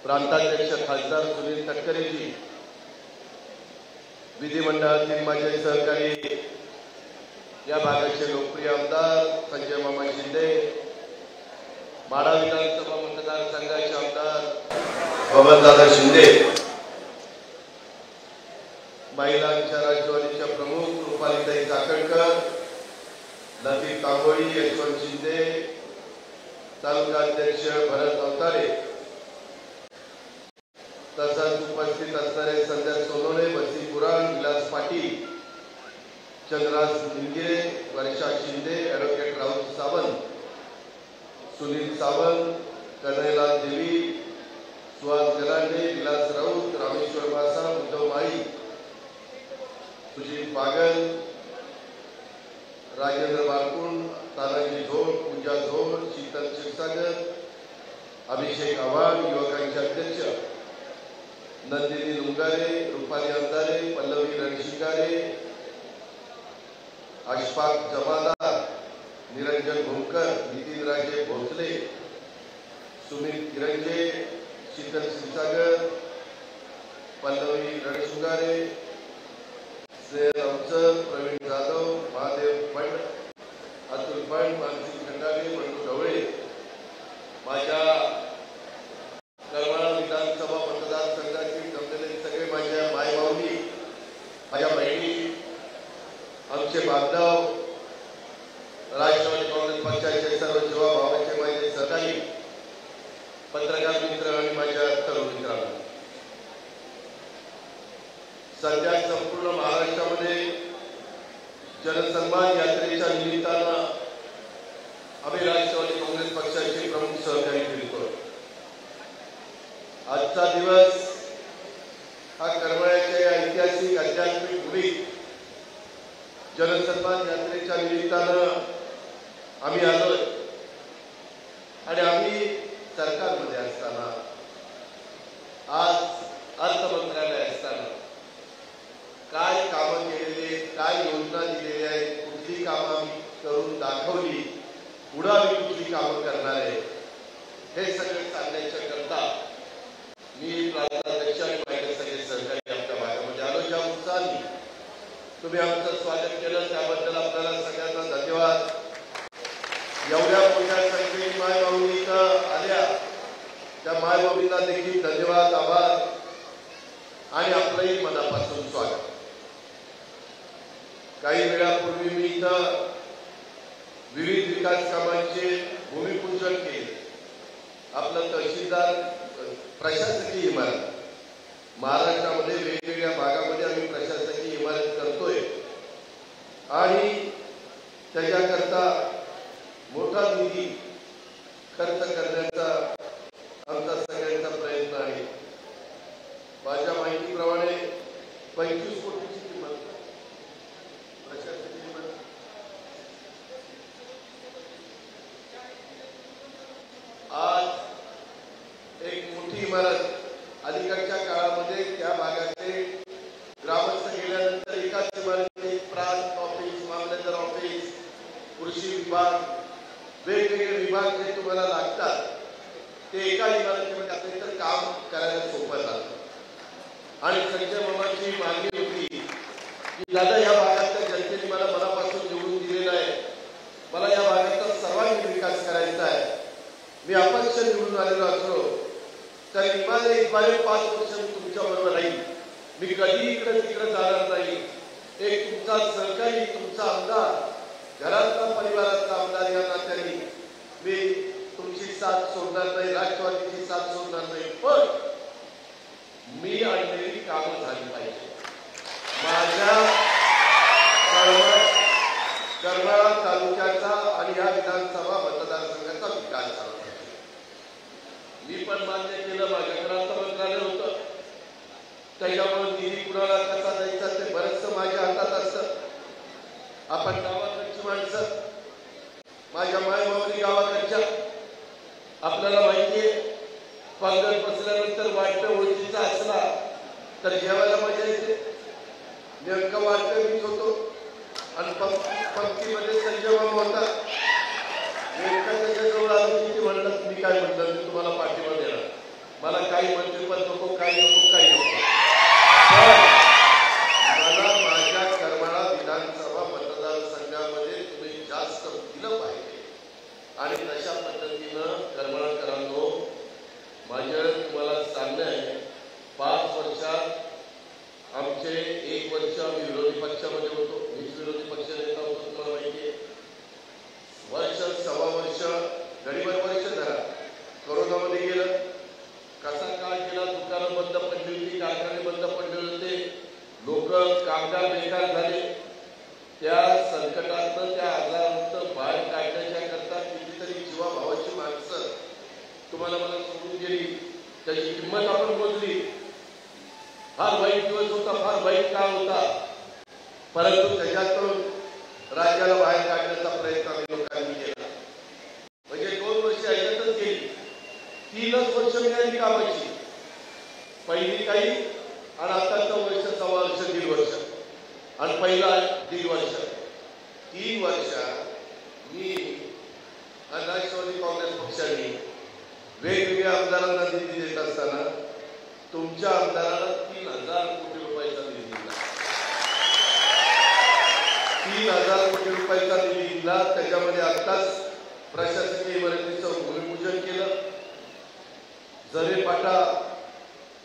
प्रांताध्यक्ष खासदार सुनील तटकरेजी, विधिमंडळातील माझे सहकारी या भागाचे लोकप्रिय आमदार संजय मामा शिंदे, माढा विधानसभा मतदारसंघाचे आमदार बबनदादा शिंदे, महिलांच्या राष्ट्रवादीच्या प्रमुख रुपालीताई चाकणकर, लतीफ कांबोळी, यशवंत शिंदे, तालुका अध्यक्ष भरत अवतारे, तसंच उपस्थित असणारे संजय सोनवणे, बसी पुराण, विलास पाटील, चंद्रास निंगिरे, वर्षा शिंदे, ॲडव्होकेट राहुल सावंत, सुनील सावंत, कन्हैलाल देवी, सुहास गलांडे, विलास राऊत, रामेश्वर बासा, उद्धव माळी, सुजित बागल, राजेंद्र बारकुंड, तानाजी झोड, पूजा झोड, शीतल क्षीरसागर, अभिषेक आव्हाड, युवकांचे अध्यक्ष नंदिनी लुंगारे, रुपाली अंधारे, पल्लवी रणशिंगारे, अशफाक जमादार, निरंजन भोंकर, नितीन राजे भोसले, सुमित किरंजे, शीतल क्षीरसागर, पल्लवी रणशिंगारे, स्नेहल अवचल, प्रवीण जाधव, महादेव फंड, अतुल फंड, मानसिंग खंडारे, मंडू ढवळे, माझ्या करमाळा विधानसभा मतदारसंघातील जमलेले सगळे माझ्या मायमाऊली, माझ्या बहिणी, आमचे बांधव, राष्ट्रवादी काँग्रेस पक्षाचे सर्व सेवा भावाचे माझे सहकारी, पत्रकार मित्र आणि माझ्या तरुण मित्रांनो, सध्या संपूर्ण महाराष्ट्रामध्ये जनसन्मान यात्रेच्या निमित्तानं आम्ही राष्ट्रवादी काँग्रेस पक्षाचे प्रमुख सहकारी फिरतो. आजचा दिवस हा करमाळ्याच्या या ऐतिहासिक आध्यात्मिक भूमीत जनसन्मान यात्रेच्या निमित्तानं आम्ही आलोय आणि आम्ही सरकारमध्ये असताना, आज अर्थ मंत्रालय असताना काय कामं केलेली, काय योजना दिलेल्या आहेत, कुठली कामं आम्ही करून दाखवली, पुढे आम्ही कुठली कामं करणार आहे, हे सगळं सांगण्याच्या करता मी प्रांताध्यक्ष आणि माझे सगळे सहकारी आपल्या भागामध्ये आलो. ज्या उत्साहाने तुम्ही आमचं स्वागत केलं त्याबद्दल आपल्याला सगळ्यांना धन्यवाद. एवढ्या मोठ्या संख्येने मायबाबी इथं आल्या, त्या मायबाबींना देखील धन्यवाद, आभार आणि आपलंही मनापासून स्वागत. काही वेळापूर्वी मी इथं विविध विकास कामांचे भूमिपूजन केले. आपलं तहसीलदार प्रशासकीय इमारत महाराष्ट्रामध्ये वेगवेगळ्या भागामध्ये आम्ही प्रशासकीय इमारत करतोय आणि त्याच्याकरता मोठा निधी खर्च करण्याचा आमचा सगळ्यांचा प्रयत्न आहे. माझ्या माहितीप्रमाणे 25 कोटीची किंमत प्रशासकीय इमारत. आज एक मोठी इमारत अलीकडच्या काळामध्ये त्या भागाचे ग्रामस्थ गेल्यानंतर एकाच इमारतीत प्रांत ऑफिस, मामलेदार ऑफिस, कृषी विभाग, वेगवेगळे विभाग जे तुम्हाला लागतात ते एका इमारतीमध्ये असले तर काम करायला सोपं जातं. आणि संजय मामाची मागणी होती की दादा या भागातल्या जनतेने मला मनापासून निवडून दिलेलं आहे, मला या भागाचा सर्वांगीण विकास करायचा आहे, मी अपक्ष निवडून आलेलो असलो तर इमारे 5 वर्ष मी तुमच्या बरोबर राहील, मी कधी इकडे तिकडे जाणार नाही, एक तुमचा सहकारी, तुमचा आमदार, घरातला परिवारातला आमदार या नात्याने मी तुमची साथ सोडणार नाही, राष्ट्रवादीची साथ सोडणार नाही, पण मी आणलेली कामं झाली पाहिजे. माझ्या करमाळा तालुक्याचा आणि या विधानसभा मतदारसंघाचा विकास झाला. मी पण मान्य केलं, माझ्याकडे अर्थ मंत्रालय होतं, त्याच्यामुळे निधी कुणाला कसा द्यायचा ते बरंचसं माझ्या हातात असतं. आपण गावाकडची माणसं, माझ्या मायमावली गावाकडच्या, आपल्याला माहितीये पंगत बसल्यानंतर वाटतं ओळखीचा असला तर जेवायला मजा येते. नेमकं वाटतं मीच होतो आणि पंक्तीमध्ये संजय मामा होता. नेमका त्याच्याजवळ आलो की म्हणलं, मी काय म्हणलं, मी तुम्हाला पाठिंबा देणार, मला काही मंत्रिपद नको, काही नको, काही नको, पण मला माझ्या करमाळा विधानसभा मतदारसंघामध्ये तुम्ही जास्त दिलं पाहिजे. आणि तशा पद्धतीनं करमाळकरांनो, माझं तुम्हाला सांगणं आहे, 5 वर्षात आमचे 1 वर्ष आम्ही विरोधी पक्षामध्ये होतो. मीच विरोधी पक्ष नेता होतो, तुम्हाला माहिती आहे. वर्ष, सव्वा वर्ष, गरीबर वर्ष धरा, कोरोनामध्ये गेलं. कसा काळ गेला, दुकानं बंद पडली होती, कारखाने बंद पडले होते, लोक कामगार बेकार झाले. त्या संकटातनं, त्या आजारातनं बाहेर काढण्याच्या करता कितीतरी जीवाभावाची माणसं तुम्हाला मला सोडून गेली. त्याची किंमत आपण मोजली. फार वाईट दिवस होता, फार वाईट काळ होता, परंतु त्याच्यातून राज्याला बाहेर काढण्याचा प्रयत्न आम्ही लोकांनी केला. म्हणजे 2 वर्ष याच्यातच गेली. 3च वर्ष मिळाली कामाची, पहिली काही, आणि आताचं वर्ष, सव्वा वर्ष, 1.5 वर्ष, आणि पहिला 1.5 वर्ष. 3 वर्ष मी आणि राष्ट्रवादी काँग्रेस पक्षाने वेगवेगळ्या आमदारांना निधी देत असताना तुमच्या आमदाराला 3,000 कोटी रुपयाचा निधी दिला. 3,000 कोटी रुपयाचा निधी दिला. त्याच्यामध्ये आत्ताच प्रशासकीय इमारतीचं भूमिपूजन केलं. जरेपाटा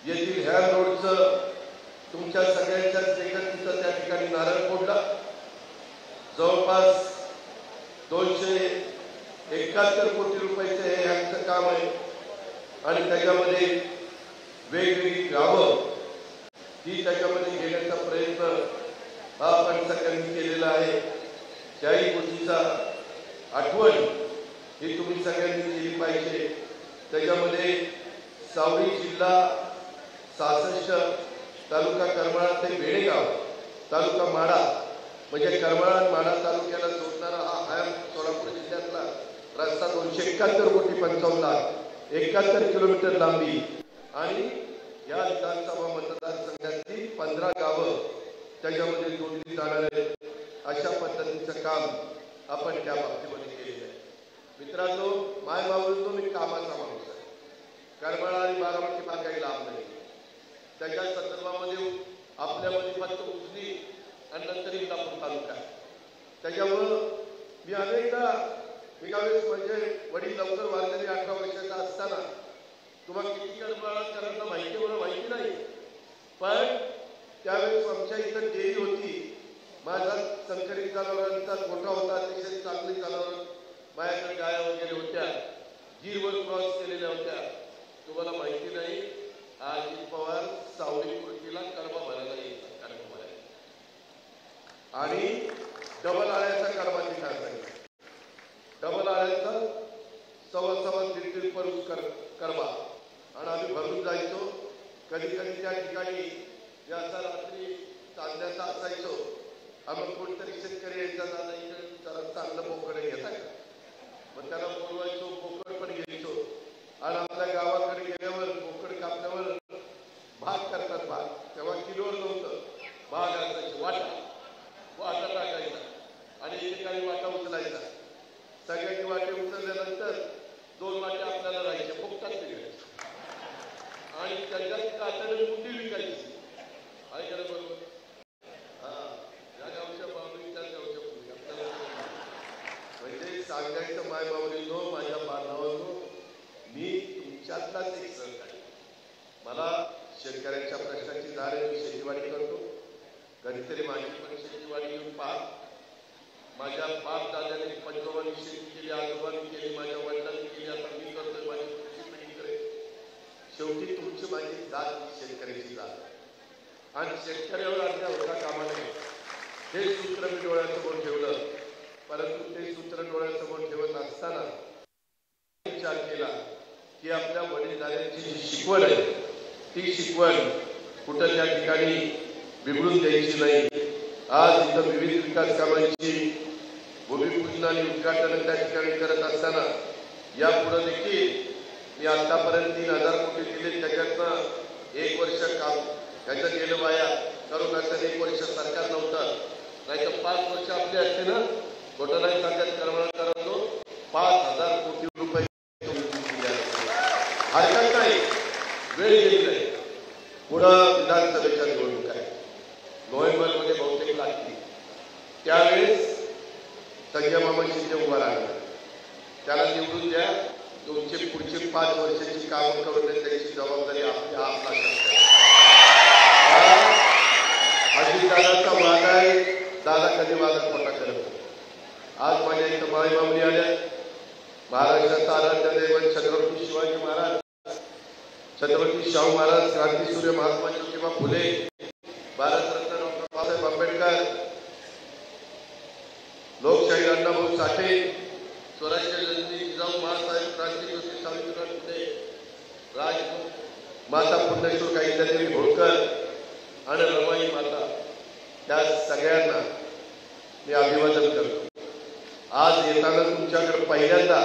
येथील ह्या रोडचं तुमच्या सगळ्यांच्याच देखत त्या ठिकाणी नारळ फोडला. जवळपास 271 कोटी रुपयाचं हे आमचं काम आहे. आणि त्याच्यामध्ये वेगवेगळी गावं ही त्याच्यामध्ये घेण्याचा प्रयत्न हा आपण सगळ्यांनी केलेला आहे. त्याही गोष्टीचा आठवण ही तुम्ही सगळ्यांनी केली पाहिजे. त्याच्यामध्ये सावळी जिल्हा 66, तालुका करमाळा ते बेडेगाव, तालुका माडा, म्हणजे करमाळा आणि माडा तालुक्याला जोडणारा हा सोलापूर जिल्ह्यातला रस्ता 271 कोटी 55 लाख, 71 किलोमीटर लांबी. आणि या विधानसभा मतदारसंघातली 15 गावं त्याच्यामध्ये जोडली जाणार आहेत. अशा पद्धतीचं काम आपण त्या बाबतीमध्ये केलेलं आहे. मित्रांनो, माय मावळतो, मी कामाचा माणूस आहे. करमाळा आणि बारामती हा काही लांब नाही. त्याच्या संदर्भामध्ये आपल्यामध्ये फक्त उजनी आणि नंतर इंदापूर तालुका आहे. त्याच्यामुळं मी अनेकदा वेळेस म्हणजे वडील लवकर वारलेले 18 वर्षाचा असताना तुम्हाला किती करमाळाकरांना माहिती, मला माहिती नाही, पण त्यावेळेस आमच्या इथं डेअरी होती. माझा संकरित जनावरांचा गोठा होता, अतिशय चांगली जनावर, माझ्याकडे गाया वगैरे होत्या, गीरवर क्रॉस केलेल्या होत्या. तुम्हाला माहिती नाही, अजित पवार सावली कृतीला कर्म भरायला यायचा, कर्म भरायला, आणि डबल आळ्याचा कर्मा तिथे असायचा. डबल आळ्याचा 1.25 परूस कर्मा, आणि आम्ही भरून जायचो. कधी कधी त्या ठिकाणी असा रात्री चांदण्याचा असायचो. आम्ही कोणतरी शेतकरी यायचा, दादा इकडे जरा चांगलं बोकड घेता का, मग त्याला बोलवायचो, बोकड पण घ्यायचो. आणि आपल्या गावाकडे गेल्यावर बोकड कापल्यावर भाग करतात. भाग तेव्हा किलोवर नव्हतं, भाग असायचे, वाटा टाकायचा आणि एकेकाळी वाटा उचलायचा. सगळ्यांनी वाटे उचलल्यानंतर 2 वाटे आपल्याला राहायचे, फुकटात निघायचे, आणि त्याच्यात कातडी मुंडी विकायची. आहे का बरोबर? हा, या गावच्या बाबरी त्या गावच्या मुली आपल्याला म्हणजे सांगायचं, माय बाबरीनो, माझ्या बांधवांनो, मी तुमच्यातलाच एक सहकारी. मला शेतकऱ्यांच्या प्रश्नाची जाण आहे. मी शेतीवाडी करतो. कधीतरी माझी पण शेतीवाडी येऊन पहा. माझ्या बाप दादाने पंजोबांनी शेती केली, आजोबांनी केली, माझ्या वडिलांनी केली, आता मी करतोय, माझी पुढची पिढी करेल. शेवटी तुमची माझी जात शेतकऱ्याची जात, आणि शेतकऱ्यावर अन्याय होता कामा नये, हे सूत्र मी डोळ्यासमोर ठेवलं. परंतु ते सूत्र डोळ्यासमोर ठेवत असताना विचार केला की आपल्या वडीलधाऱ्यांची जी शिकवण आहे, ती शिकवण कुठं त्या ठिकाणी बिघडून द्यायची नाही. आज इथं विविध विकास कामांची भूमिपूजन आणि उद्घाटन त्या ठिकाणी करत असताना यापुढे देखील मी आतापर्यंत 3,000 कोटी दिले. त्याच्यातनं 1 वर्ष काम त्याचं गेलं वाया. करोनाचं 1 वर्ष सरकार नव्हतं, नाही तर 5 वर्ष आपले असते ना. खोटं नाही सांगत, करमाळकरांनो, 5,000 कोटी रुपये हरकत नाही. वेळ शिंदे उभा राहणार, त्याला निवडून द्या. तुमचे पुढचे 5 वर्षाची कामं करून त्याची जबाबदारी आपला अजितदादाचा वादा आहे. दादा कधी वादा खोटा करत. आज माझ्या इथं माई माऊली आल्या. महाराष्ट्राचा आराध्य दैवत छत्रपती शिवाजी महाराज, छत्रपती शाहू महाराज, क्रांतीसूर्य महात्मा ज्योतिबा फुले, भारतरत्न डॉक्टर बाबासाहेब आंबेडकर, लोकशाही अण्णाभाऊ साठे, स्वराज्य जननी जिजाऊ माँसाहेब, क्रांतिज्योती सावित्रीबाई फुले, राजपूत माता पुण्यश्लोक अहिल्यादेवी होळकर आणि रमाई माता, त्या सगळ्यांना मी अभिवादन करतो. आज येताना तुमच्याकडे पहिल्यांदा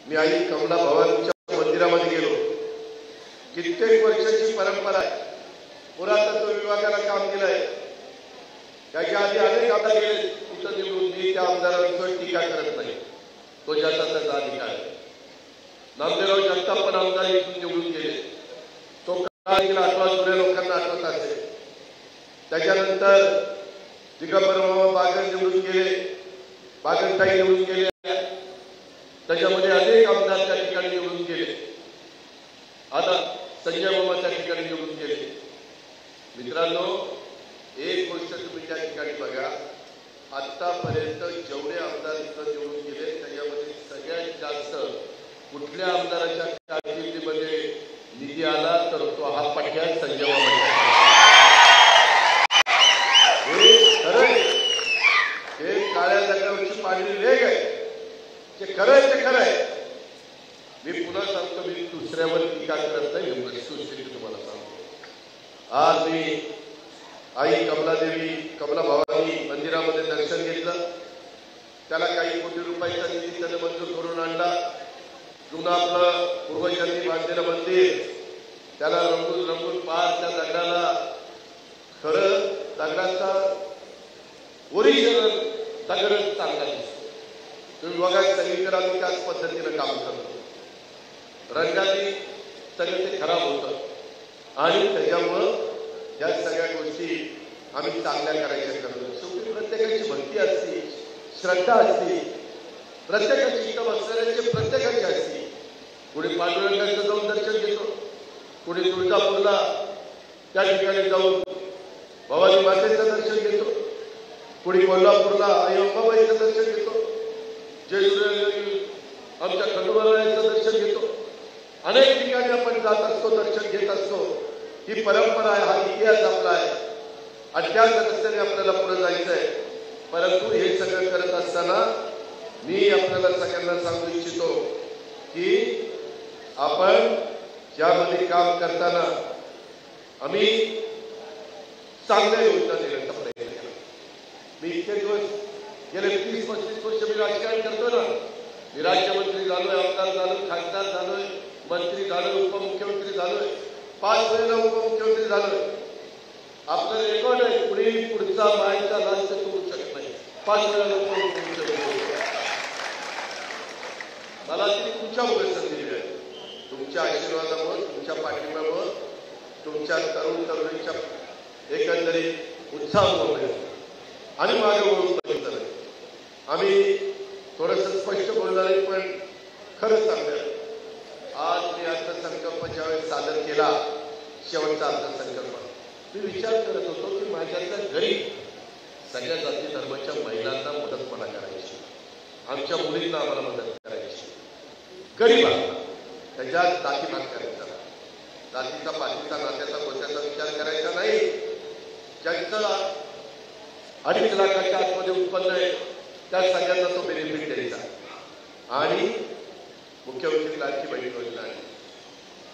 मी आई कमला भवानीच्या मंदिरामध्ये गेलो. कित्येक वर्षाची परंपरा आहे. पुरातत्व विभागाला काम केलंय. त्याच्या आधी अनेक आमदार गेले कुठं निवडून. मी त्या आमदारांवर टीका करत नाही, तो ज्याचा त्याचा अधिकार आहे. नामदेवराव जगताप पण आमदार इथून निवडून गेले. तो काळ गेला, जुन्या लोकांना आठवत असेल. त्याच्यानंतर दिगंबर मामा बागल निवडून गेले, बागलताई निवडून गेले. त्याच्यामध्ये अनेक आमदार त्या ठिकाणी निवडून गेले. आता संजय मामा त्या ठिकाणी निवडून गेले. मित्रांनो, एक गोष्ट तुम्ही त्या ठिकाणी बघा, आतापर्यंत जेवढे आमदार इथं निवडून गेले त्याच्यामध्ये सगळ्यात जास्त कुठल्या आमदाराच्या कारकिर्दीमध्ये निधी आला तर तो हा पट्ट्या संजय मामा. हे काळ्या दगडावरची पांढरी रेघ आहे. जे खरं आहे ते खरं आहे. मी पुन्हा सांगतो, मी दुसऱ्यावर टीका करत नाही. तुम्हाला सांगतो, आज मी आई कमलादेवी, कमला भवानी मंदिरामध्ये दर्शन घेतलं. त्याला काही कोटी रुपयाचा निधी त्याने मंजूर करून आणला. जुनं आपलं पूर्वजांनी बांधलेलं मंदिर, त्याला रंगून रंगून पार त्या दगडाला खरं दगडाचा ओरिजिनल दगडच चांगला दिसतो. तुम्ही बघा, सगळीकडे आम्ही त्याच पद्धतीनं काम करतो. रंगाने सगळं ते खराब होतं आणि त्याच्यामुळं या सगळ्या गोष्टी आम्ही चांगल्या करायच्या करतो. शेवटी प्रत्येकाची भक्ती असते, श्रद्धा असते, प्रत्येकाची इच्छा असणाऱ्याची प्रत्येकाची असते. कोणी पांडुरंगाचं जाऊन दर्शन घेतो, कोणी तुळजापूरला त्या ठिकाणी जाऊन भवानी मातेचं दर्शन घेतो, कोणी कोल्हापूरला आई अंबाबाईचं दर्शन घेतो, जेजुरीला आमच्या खंडोबारायाचं दर्शन घेतो. अनेक ठिकाणी आपण जात असतो, दर्शन घेत असतो. ही परंपरा आहे, हा इतिहास आपला आहे. अज्ञात रस्त्याने आपल्याला पुढे जायचं आहे. परंतु हे सगळं करत असताना मी आपल्याला सगळ्यांना सांगू इच्छितो की आपण ज्यामध्ये काम करताना आम्ही चांगल्या योजना देण्याचा प्रयत्न केला. मी इतके दिवस गेले 30-35 वर्ष मी राजकारण करतो ना. मी राज्यमंत्री झालोय, आमदार झालोय, खासदार झालोय, मंत्री झालोय, उपमुख्यमंत्री झालोय, 5 वेळेला उपमुख्यमंत्री झालोय. आपलं रेकॉर्ड आहे. कुणी पुढचा मायचा लाच करू शकत नाही. 5 वेळेला उपमुख्यमंत्री. मला ती तुमच्यामुळे संधी मिळाली. तुमच्या आशीर्वादामुळे, तुमच्या पाठिंब्यामुळे, तुमच्या तरुण तरुणीच्या एकंदरीत उत्साहामुळे आणि माझ्या ओळख बघितलं. आम्ही थोडंसं स्पष्ट बोलणार आहे, पण खरंच सांगणार, आज मी अर्थसंकल्प ज्यावेळेस सादर केला, शेवटचा अर्थसंकल्प, मी विचार करत होतो की माझ्यातल्या गरीब सगळ्या जाती धर्माच्या महिलांना मदतपणा करायची, आमच्या मुलींना आम्हाला मदत करायची, गरीबांना त्याच्या जाती भाग करायचा, जातीचा पातीचा नात्याचा गोत्याचा विचार करायचा नाही. ज्यांचं 2.5 लाखाच्या आतमध्ये उत्पन्न आहे त्या सगळ्यांना तो बेनिफिट द्यायचा. आणि मुख्यमंत्री लाडकी बहीण योजना आहे,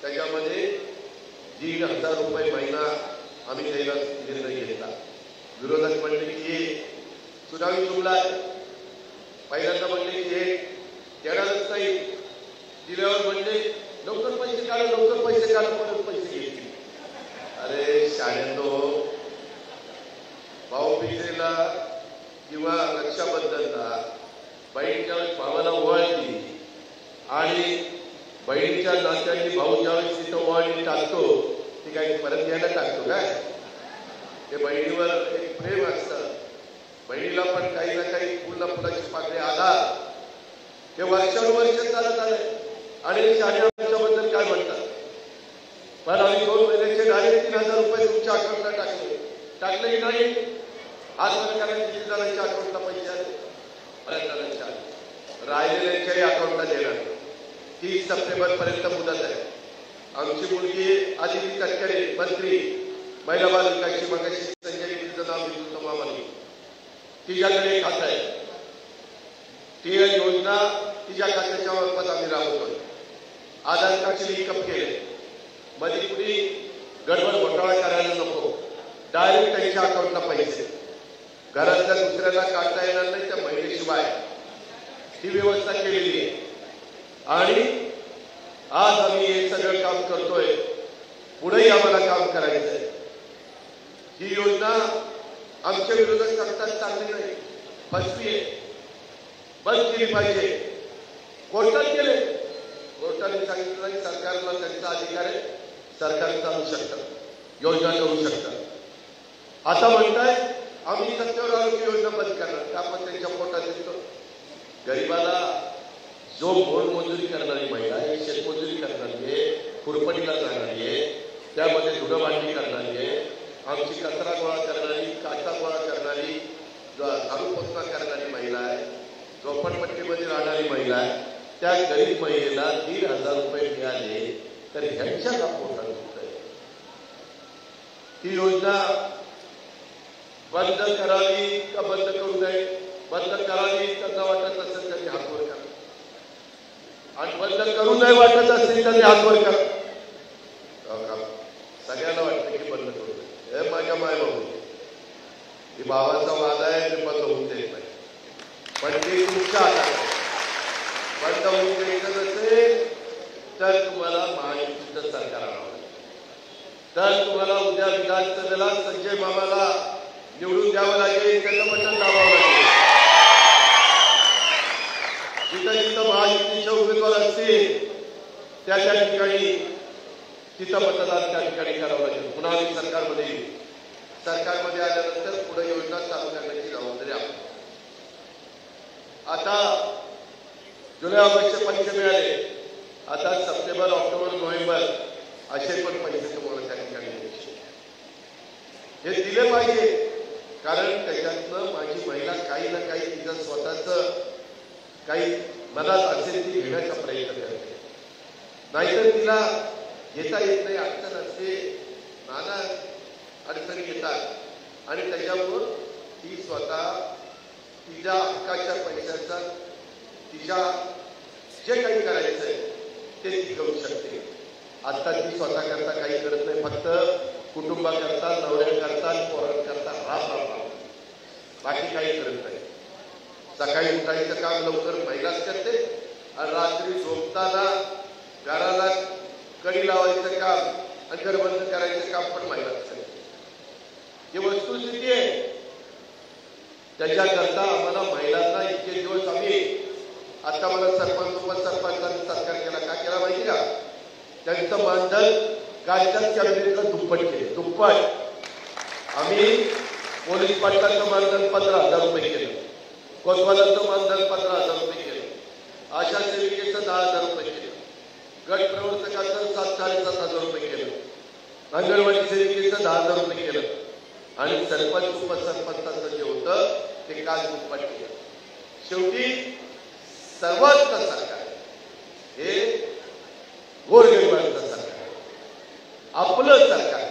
त्याच्यामध्ये 1,500 रुपये महिना आम्ही द्यायला निर्णय घेतला. विरोधक म्हणले की हे सुनावी जुमला आहे. पहिल्यांदा म्हणले की हे देणारच नाही, दिल्यावर म्हणले लवकर पैसे काढा, लवकर पैसे काढा, परत पैसे घेतले. अरे शाळेंनो, भाऊबीजेला किंवा रक्षाबंधनला बहीण ज्यावेळेस भावाला ओवाळली आणि बहिणीच्या नात्यांनी भाऊ ज्यावेळेस तिथं ओवाळणी टाकतो, ती काही परत घ्यायला टाकतो काय? ते बहिणीवर एक प्रेम असतं. बहिणीला पण काही ना काही फुलाची पाकळी आला हे वर्षानुवर्ष चालत आलंय आणि शाळे आमच्याबद्दल काय म्हणतात, पण आम्ही 2 महिन्याचे डायरेक्ट 3000 रुपये तुमच्या अकाउंटला टाकले की नाही? आज सरकारने किती जणांच्या अकाउंटला पैसे आले? बऱ्याच जणांच्या आले, राहिलेल्यांच्याही अकाउंटला देणार. 30 सप्टेंबर पर्यंत मुदत आहे. आमची मुलगी आदिती तटकरे मंत्री महिला बाल विकासची मगाशी संजय तिचं नाव घेतो मामानी, तिच्याकडे खातं आहे. ती योजना तिच्या खात्याच्या मार्फत आम्ही राबवतोय. आधार कार्डचे लिंकअप केले. मध्ये कुणी गडबड घोटाळा करायला नको, डायरेक्ट त्यांच्या अकाउंटला पैसे. घरातल्या दुसऱ्याला काढता येणार नाही त्या महिलेशिवाय ही व्यवस्था केलेली आहे. आणि आज आम्ही हे सगळं काम करतोय, पुढेही आम्हाला काम करायचं आहे. ही योजना आमच्या विरोधात सांगतात चांगली नाही, फसवी आहे, बंद केली पाहिजे. कोर्टात गेले, कोर्टाने सांगितलं नाही सरकारला त्यांचा अधिकार आहे, सरकार चालू शकतं, योजना करू शकतं. आता म्हणताय आम्ही सत्तेवर आलो की योजना बंद करणार का? आपण त्यांच्या पोटात येतो. गरिबाला जो मोलमजुरी करणारी महिला आहे, शेतमजुरी करणारी आहे, खुरपणीला जाणारी आहे, त्यामध्ये धुणं भांडी करणारी आहे, आमची कचरा गोळा करणारी, काटा गोळा करणारी, झाडू पोचणा करणारी महिला आहे, झोपडपट्टीमध्ये राहणारी महिला आहे, त्या गरीब महिलेला 1,500 रुपये मिळाले तर ह्यांच्या का पोटात होत आहे? ही योजना बंद करावी का बंद करू नये? बंद करावी त्यांना वाटत असेल त्यांनी हात वर करा, आणि बंद करू नये वाटत असेल त्यांनी हात वर करा. सगळ्यांना वाटतं की बंद करू नये. हे माझ्या मायबाबू ही भावाचा वाद आहे, ते बंद होऊन देत नाही, पण ते तुमच्या हातात आहे. बंद होऊन द्यायचं नसेल तर तुम्हाला महायुतीचं सरकार आणावं लागेल. तर तुम्हाला उद्या विधानसभेला संजय मामाला निवडून द्यावं लागेल, त्याचं बटन दाबावं लागेल. जिथं जिथं महायुतीचे उमेदवार असतील त्या ठिकाणी तिथं मतदान त्या ठिकाणी करावं लागेल. पुन्हा आम्ही सरकारमध्ये येऊ. सरकारमध्ये आल्यानंतर पुढे योजना चालू करण्याची जबाबदारी आपण. आता जुलै ऑगस्टचे पैसे मिळाले, आता सप्टेंबर, ऑक्टोबर, नोव्हेंबर असे पण पैसे तुम्हाला त्या ठिकाणी हे दिले पाहिजे. कारण त्याच्यातनं माझी महिला काही ना काही तिचं स्वतःच काही मनात असेल ती घेण्याचा प्रयत्न करते, नाहीतर तिला घेता येत नाही, अडचण असते, नाना अडचणी येतात आणि त्याच्यावर ती स्वतः तिच्या हक्काच्या पैशाचा तिच्या जे काही करायचं आहे ते ती करू शकते. आता ती स्वतः करता काही करत नाही, फक्त कुटुंबाकरता, नवऱ्याकरता, पोरांकरता राब बाकी काही करत नाही. सकाळी उठायचं काम लवकर महिलाच करते आणि रात्री झोपताना घराला कडी लावायचं काम आणि घर बंद करायचं काम पण महिलाच करते. ही वस्तुस्थिती आहे. त्याच्याकरता आम्हाला महिलांना इतके दिवस आम्ही, आता मला सरपंच उपसरपंचांनी सत्कार केला, का केला माहिती का? त्यांचं मानधन कालच्या कॅबिनेटला दुप्पट केले, दुप्पट. आम्ही पोलीस पाटलांचं मानधन 15,000 रुपये केलं, कोतवालाचं मानधन 15,000 रुपये केलं, आशा सेविकेचं 10,000 रुपये केलं, गट प्रवर्तकाचं 7,500 रुपये केलं, अंगणवाडी सेविकेचं 10,000 रुपये केलं आणि सरपंच उपसरपंचाचं जे होतं ते काल दुप्पट केलं. शेवटी सर्वात सरकार हे गोरगरिबांचं सरकार, आपलं सरकार,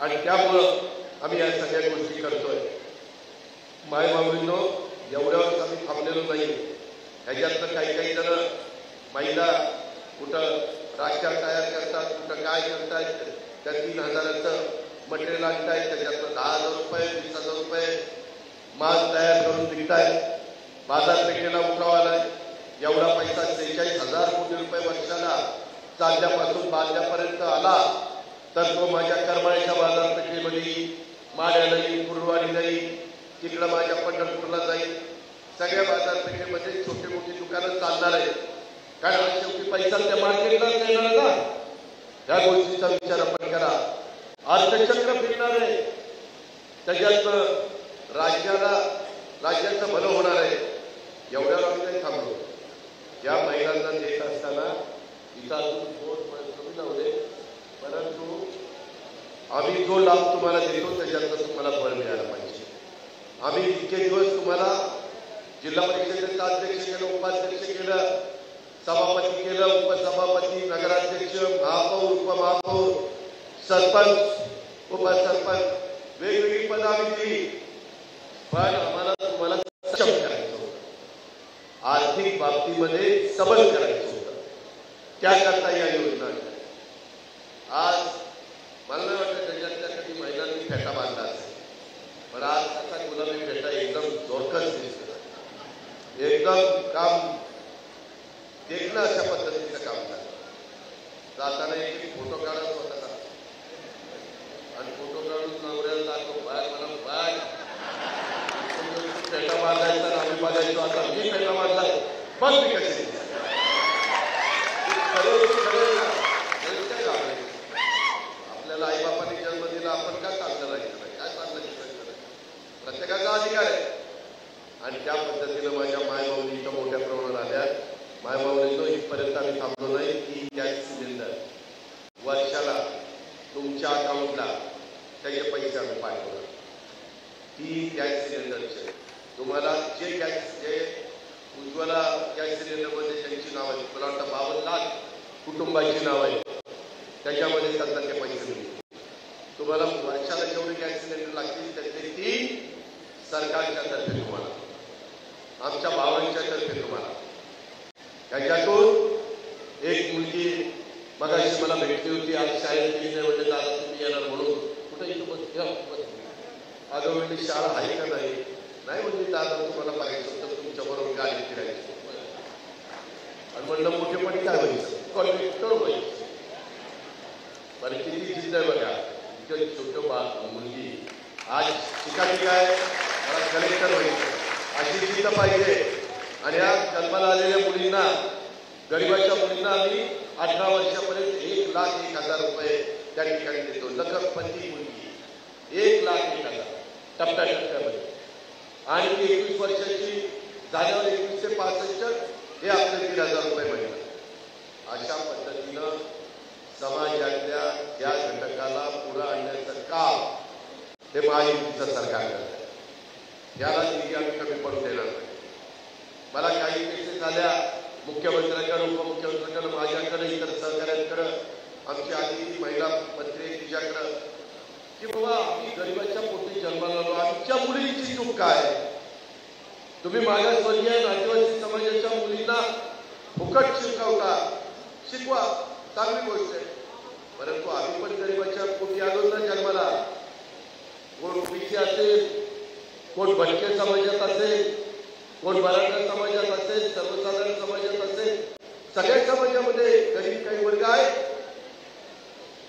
आणि त्यामुळं आम्ही या सगळ्या गोष्टी करतोय. मायबाबूंनो, एवढ्यावर आम्ही थांबलेलो नाही. ह्याच्यातनं काही जण महिला कुठं राशन तयार करतात, कुठं काय करतायत, त्या 3,000चं मटेरियल आणतायत, त्याच्यातनं 10,000 रुपये, 20,000 रुपये माल तयार करून विकतायत. बाजारपेठेला उठावाला एवढा पैसा 43,000 कोटी रुपये वर्षाला चालल्यापासून बांधल्यापर्यंत आला तर तो माझ्या करमाळ्याच्या बाजारपेठेमध्ये माड्याला येईल, कुर्डवाडीला येईल, तिकडं माझ्या पंढरपूरला जाईल. सगळ्या बाजारपेठेमध्ये छोटी मोठी दुकानं चालणार आहेत, कारण शेवटी पैसा त्या मार्केटलाच येणार ना. या गोष्टीचा विचार आपण करा. अर्थचक्र फिरणार आहे, त्याच्यात राज्याचं भलं होणार आहे. एवढ्याला आम्ही काही थांबलो. या महिलांना देत असताना इथं अजून कमी नव्हते, परंतु आम्ही जो लाभ तुम्हाला देतो त्याच्यातनं तुम्हाला फळ मिळायला पाहिजे. आम्ही इतके दिवस तुम्हाला जिल्हा परिषदेचं अध्यक्ष केलं, उपाध्यक्ष केलं, सभापती केलं, उपसभापती, नगराध्यक्ष, महापौर, उपमहापौर, सरपंच, उपसरपंच वेगवेगळी पदं आम्ही दिली, पण आम्हाला तुम्हाला सक्षम करायचं होतं, आर्थिक बाबतीमध्ये सबल करायचं होतं. त्याकरता या योजना आज मला नाही वाटतं त्याच्यातल्या कधी महिलांनी फेटा बांधला असेल, पण आज असा गुलाबी फेटा एकदम जोरकस दिसत, एकदम काम देखणं अशा पद्धतीचं काम झालं. जाताना एक फोटो काढत होता आणि फोटो काढून नवऱ्याला दाखव, बाय मला बाय फेटा बांधायचा, आम्ही बांधायचो, आता मी फेटा बांधलाय, बघ मी कसे आपल्याला आईबापाने जन्म दिला, आपण काय चांगलं राहायचं नाही, काय चांगलं शिकायचं नाही, प्रत्येकाचा अधिकार आहे. आणि त्या पद्धतीनं माझ्या मायबाऊनी इथं मोठ्या प्रमाणात आल्या. मायबाऊनीनं इथपर्यंत आम्ही थांबलो नाही की गॅस सिलेंडर वर्षाला तुमच्या अकाउंटला त्याचे पैसे आम्ही पाठवणार. ती गॅस सिलेंडरचे तुम्हाला जे उज्ज्वला गॅस सिलेंडरमध्ये ज्यांची नाव आहेत, मला वाटतं 52 लाख कुटुंबाची नाव आहे, त्याच्यामध्ये त्यांना ते पैसे मिळतील. तुम्हाला वर्षाला जेवढे गॅस सिलेंडर लागतील त्यातले 3 सरकारच्या तर्फे तुम्हाला, आमच्या भावांच्या तर्फे तुम्हाला. त्याच्यातून एक मुलगी मगाशी मला भेटली होती, आज शाळेत गेली नाही, म्हणजे दादा तुम्ही येणार म्हणून, कुठे इथं बस अगं म्हणजे शाळा आहे का नाही, नाही म्हणजे दादा तुम्हाला पाहिजे होतं तुमच्या बरोबर गाडी फिरायची. आणि म्हणलं मोठेपणी काय व्हायचं, कॉन्ट्रॅक्टर व्हायचं. बरं किती जिद्द आहे बघा, इतकं छोटं मुलगी आज शिकायची काय, मला कलेक्टर व्हायचं अशी जिद्द पाहिजे. आणि या जन्माला आलेल्या मुलींना, गरिबाच्या मुलींना आम्ही 18 वर्षापर्यंत 1,01,000 रुपये त्या ठिकाणी देतो. लखपती मुलगी 1,01,000 टप्प्याटप्प्यामध्ये, आणि 21 वर्षाची झाल्यावर 21 ते 65 हे आपले 3,000 रुपये महिना. अशा पद्धतीनं समाजातल्या या घटकाला पुढे आणण्याचं काम हे महायुतीचं सरकार करत आहे. याला निधी आम्ही कमी पडू देणार नाही. मला काही केसेस झाल्या मुख्यमंत्र्यांकडे, उपमुख्यमंत्र्यांकडे, माझ्याकडे, इतर सहकाऱ्यांकडे, आमची आधी महिला मंत्री तिच्याकडं, की बाबा आम्ही गरिबाच्या पोटी जन्माला आलो, आमच्या मुलींची चूक काय, तुम्ही मागासवर्गीय आदिवासी समाजाच्या मुलींना फुकट शिकवता, शिकवा, चांगली गोष्ट आहे, परंतु आम्ही पण गरिबाच्या पोटी आलो ना जन्माला. कोण ओबीसी असेल, कोण भटके समाजात असेल, कोण मराठा समाजात असेल, सर्वसाधारण समाजात असेल, सगळ्या समाजामध्ये गरीब काही वर्ग आहे.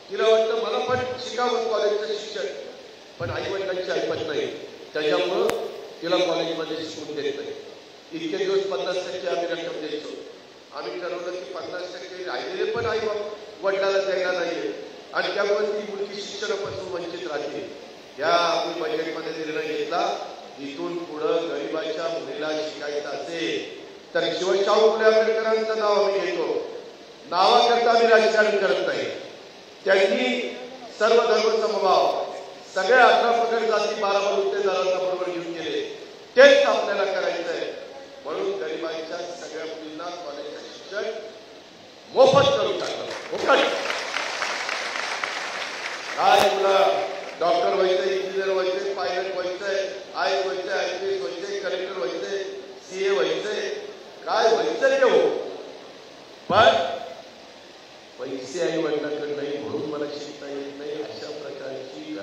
तिला वाटतं मला पण शिकावं कॉलेजचं शिक्षण, पण आई वडिलांची ऐपत नाही, त्याच्यामुळं तिला कॉलेजमध्ये शिकून देत नाही. इतके दिवस 50% आम्ही रक्कम द्यायचो. आम्ही ठरवलं की 50% राहिलेले पण आई वडिलाला द्यायला नाहीये, आणि त्यामुळे ती मुलगी शिक्षणापासून वंचित राहते. या आम्ही बजेटमध्ये निर्णय घेतला, इथून पुढं गरिबाच्या मुलीला शिकायचं असेल तर शिवशाहू फुले आंबेडकरांचं नाव आम्ही घेतो. नावाकरता आम्ही राजकारण करत नाही. त्यांनी सर्व धर्म समभाव, सगळे 18 पगड जाती 12 बलुतेदारांना बरोबर घेऊन गेले, तेच आपल्याला करायचं आहे. म्हणून गरिबांच्या सगळ्या मुलींना कॉलेजचं शिक्षण मोफत करून टाकलं. फुकट काय मुलं डॉक्टर व्हायचंय, इंजिनियर व्हायचंय, पायलट व्हायचंय, IAS व्हायचंय, IPS व्हायचंय, कलेक्टर व्हायचंय, CA व्हायचंय, काय व्हायचंय ते हो, पण पैसे आई वडिलांकडे नाही म्हणून मला शिकता येत नाही, अशा प्रकारची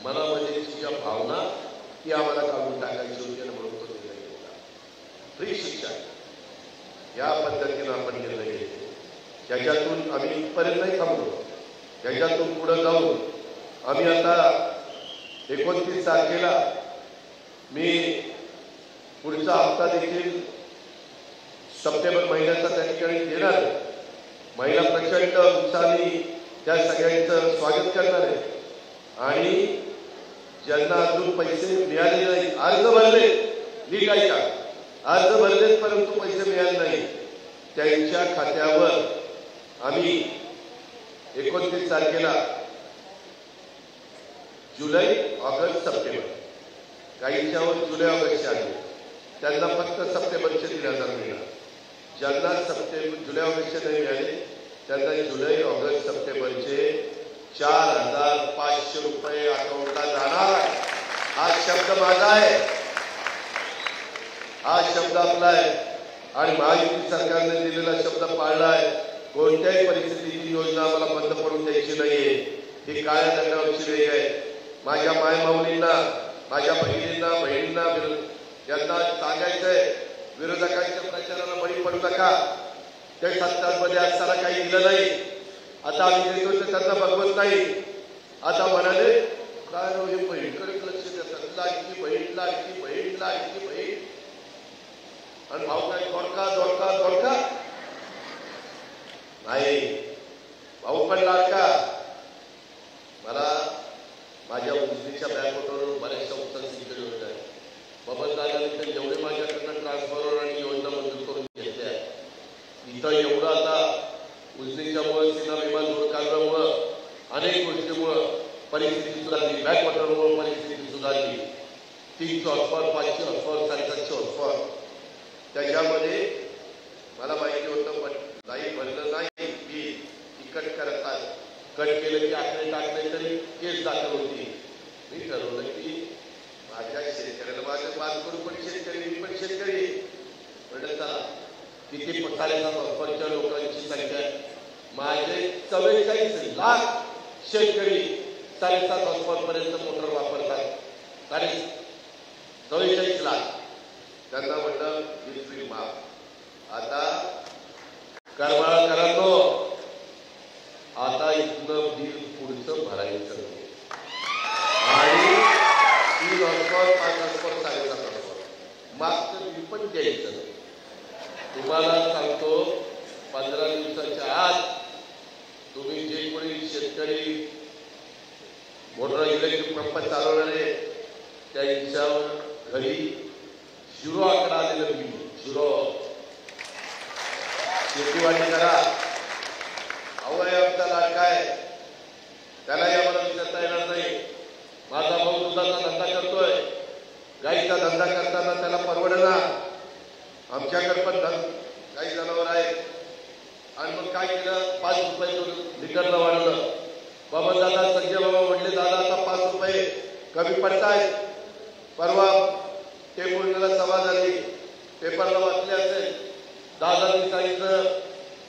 मनामध्ये ज्या भावना ती आम्हाला काढून टाकायची होती, आणि म्हणून तो निर्णय घेतला. फ्री शिक्षण या पद्धतीनं आपण निर्णय घेतले. त्याच्यातून आम्ही इथपर्यंत नाही थांबलो, त्याच्यातून पुढे जाऊन आम्ही आता 29 तारखेला मी पुढचा हप्ता देखील सप्टेंबर महिन्याचा त्या ठिकाणी देणार आहे. महिला प्रचंड उत्साहाने त्या सगळ्यांचं स्वागत करणार आहे. आणि ज्यांना अजून पैसे मिळाले नाही, अर्ज भरले, नीट ऐका, अर्ज भरलेत परंतु पैसे मिळाले नाही, त्यांच्या खात्यावर आम्ही 29 तारखेला जुलै ऑगस्ट सप्टेंबर काहींच्यावर जुलै ऑगस्टचे आले त्यांना फक्त सप्टेंबरचे 3,000 मिळाले. ज्यांना जुलै ऑगस्टचे नाही मिळाले त्यांना जुलै ऑगस्ट सप्टेंबरचे 4,500 रुपये अकाउंटला जाणार. हा शब्द माझा आहे, हा शब्द आपला आहे आणि महायुती सरकारने दिलेला शब्द पाळला आहे. कोणत्याही परिस्थितीत ही योजना आम्हाला बंद पडून द्यायची नाहीये. ही काळ्या दगडावरची रेघ आहे. माझ्या मायमाऊलींना, माझ्या बहिणींना यांना सांगायचंय, विरोधकांच्या प्रचाराला बळी पडू नका. ते सत्तांमध्ये असताना काही दिलं नाही, आता आम्ही देतो ते त्यांना बघवत नाही. आता म्हणाले काय हे बहिणीकडे लक्ष देतात, लाडकी बहीण लाडकी बहीण लाडकी बहीण, आणि भाऊ काय दोडका दोडका दोडका नाही. भाऊ पण लाडका. मला माझ्या उजनीच्या बँकेवरून बऱ्याचशा उत्तर केले होत आहे. बबनदादांनी तर एवढे माझ्याकडनं ट्रान्सफरवर आणि योजना मंजूर करून घेतल्या आहे. इथं एवढं आता उजनीच्यामुळे सीना विमान काढल्यामुळं अनेक गोष्टीमुळं परिस्थिती सुधारली. बॅकवॉटरमुळे परिस्थिती सुधारली. 300 हॉस्पॉट 500 हॉस्पॉट 750 हॉस्पॉट. त्याच्यामध्ये मला माहिती होतं पण नाही भरलं नाही की कट करतात. कट केलं की आकडे टाकले तरी केस दाखल होती. मी ठरवलं की माझ्या शेतकऱ्याला माझं बात करू पण शेतकरी मी पण शेतकरी म्हणलं चला किती 7.5 हॉस्पॉटच्या लोकांची संख्या आहे. माझे 44 लाख शेतकरी 7.5 हॉस्पॉट पर्यंत मोटर वापरतात. 44 लाख. त्यांना म्हटलं वीज माफ. आता करमाळकरांनो, आता इथनं बिल पुढचं भरायचं आणि 3 हॉस्पॉट 5 हॉस्पॉट 7.5 हॉस्पॉट मागचं बिल पण द्यायचं. तुम्हाला सांगतो 15 दिवसाच्या आत तुम्ही जे कोणी शेतकरी मोटर इलेक्ट्रिक पंप चालवणारे त्यांच्यावर घरी 0 आकडा आलेलं बिल. 0. शेतीवाडी करा. अवय आमचा लाडका आहे, त्यालाही आम्हाला विचारता येणार नाही. माझा भाऊ दुधाचा धंदा करतोय, गाईचा धंदा करताना त्याला परवडना. आमच्याकडे पण काही जनावर आहेत आणि मग काय केलं 5 रुपये लिटरला वाढवलं. बाबा दादा संजय बाबा म्हटले दादा आता 5 रुपये कमी पडतायत. परवा टेबुलला सभा झाली, पेपरला वाचले असेल. दादांनी सांगितलं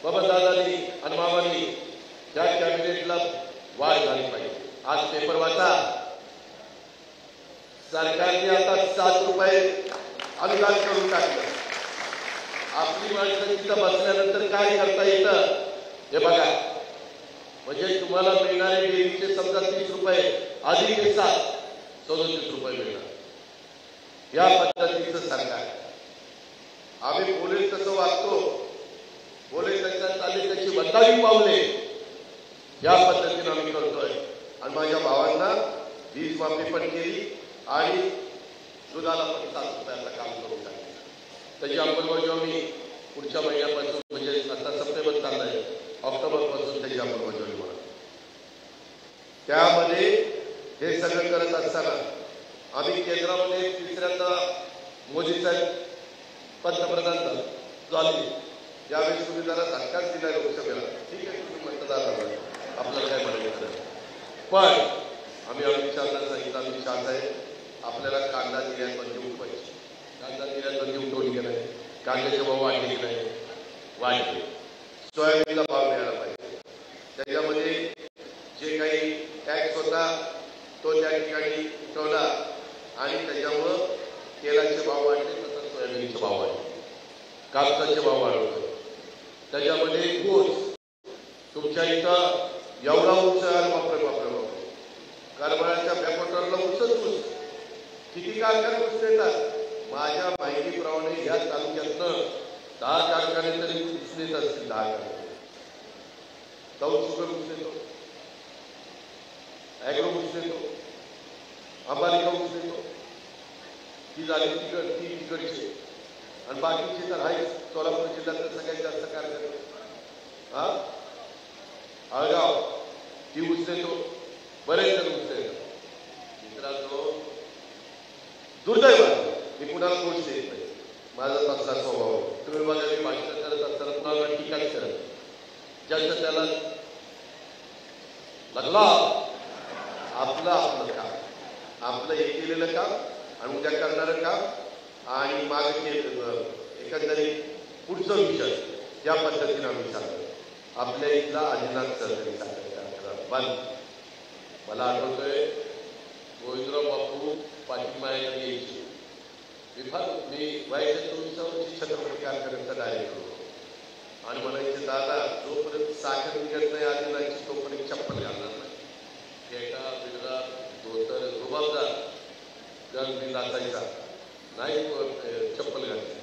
बाबा दादांनी आणि मामांनी त्या कॅबिनेटला वाढ झाली पाहिजे. आज पेपर वाचा. सरकारने आता 7 रुपये अनुदान करून टाकलं. आपली माणसं तिथं बसल्यानंतर काय करता येतं हे बघा. म्हणजे तुम्हाला मिळणारे डेअरीचे समजा 30 रुपये अधिक 37 रुपये मिळणार. या पद्धतीचं सरकार. आम्ही बोलेल तसं वागतो, बोलेल तसं चालेल त्याची बदलावी पावले या पद्धतीने आम्ही करतोय. आणि माझ्या भावांना वीज माफी पण केली आणि दुधाला पण 7 रुपयाचं काम करून टाकलं. त्याची अंमलबजावणी पुढच्या महिन्यापासून म्हणजे आता सप्टेंबर चालला आहे, ऑक्टोबर पासून त्याची अंमलबजावणी होणार. त्यामध्ये हे सगळं करत असताना आम्ही केंद्रामध्ये 3ऱ्यांदा मोदी साहेब पंतप्रधान झाले. यावेळी तुम्ही जरा धक्काच दिलाय लोकसभेला. ठीक आहे, तुम्ही मतदार आपल्याला काय म्हणायचं. पण आम्ही अमित शहाना सांगितलं अमित शहा साहेब आपल्याला कांदा निर्यात बंदी उठवायची. कांदा निर्यात बंदी उठवली की नाही, कांद्याचे भाव वाढले की नाही, वाढले. सोयाबीनला भाव मिळाला पाहिजे. त्याच्यामध्ये जे काही टॅक्स होता तो त्या ठिकाणी उठवला आणि त्याच्यामुळं तेलाचे भाव वाढले, तसंच सोयाबीनचे भाव वाढले, कापसाचे भाव वाढवले. त्याच्यामध्ये ऊस तुमच्या इथं एवढा ऊस आहे, वापरे वापरे वापरे. करमाळ्याच्या बॅकवॉटरला ऊसच ऊस. किती कारखाने ऊस देतात. माझ्या माहितीप्रमाणे या तालुक्यातनं 10 कारखाने तरी ऊस देत असतील. 10 कारखाने. सौर शुगर ऊस देतो, ॲग्रो ऊस देतो, अंबालिका ऊस देतो. ती झाली तिकडची. आणि बाकीचे तर आहे सोलापूर जिल्ह्यात सगळ्यात जास्त कारखाने हा आळगाव ती उचलतो बरेच जण उचलतो. मित्रांनो दुर्दैव मी कुणाला दोष देत नाही, माझा तसला स्वभाव. तुम्ही बघा मी भाषण करत असताना कुणाला टीकाच करत, ज्याचं त्याला लागला आपलं आपलं काम, आपलं हे केलेलं काम आणि उद्या करणारं काम आणि मागे एकंदरीत पुढचं विषय या पद्धतीनं आम्ही सांगतो. आपल्या इथला आदिनाथ सरकारी साखर कारखाना बंद. मला आठवतोय गोविंदराव बापू पाठीमागे यायची, मी वयाच्या 24 वर्षी छत्रपती कारखान्याचा डायरेक्टर होतो आणि म्हणायचे दादा जोपर्यंत साखर निघत नाही आदिनाथची तोपर्यंत चप्पल घालणार नाही. फेटा बिडरा धोतर रुबाबदार गरमी नाचायचा नाही, चप्पल घातली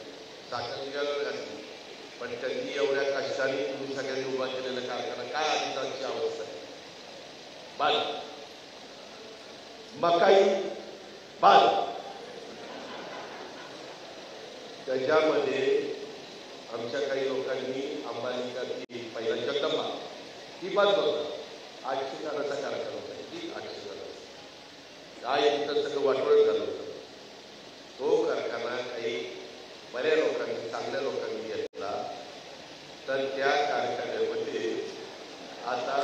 साखर निघायला घातली. पण त्यांनी एवढ्या कष्टाने तुम्ही सगळ्यांनी उभा केलेला कारखाना काय आदिनाथची अवस्था आहे. बाल मकाई बाल त्याच्यामध्ये आमच्या काही लोकांनी अंबानी का ती पहिला जगदंबा ती बात बघा 800 टनाचा कारखाना होता. ती 800 टनाचा काय तिथं सगळं वाटवळ झालं होतं. तो कारखाना काही बऱ्या लोकांनी चांगल्या लोकांनी घेतला तर त्या कारखान्यामध्ये आता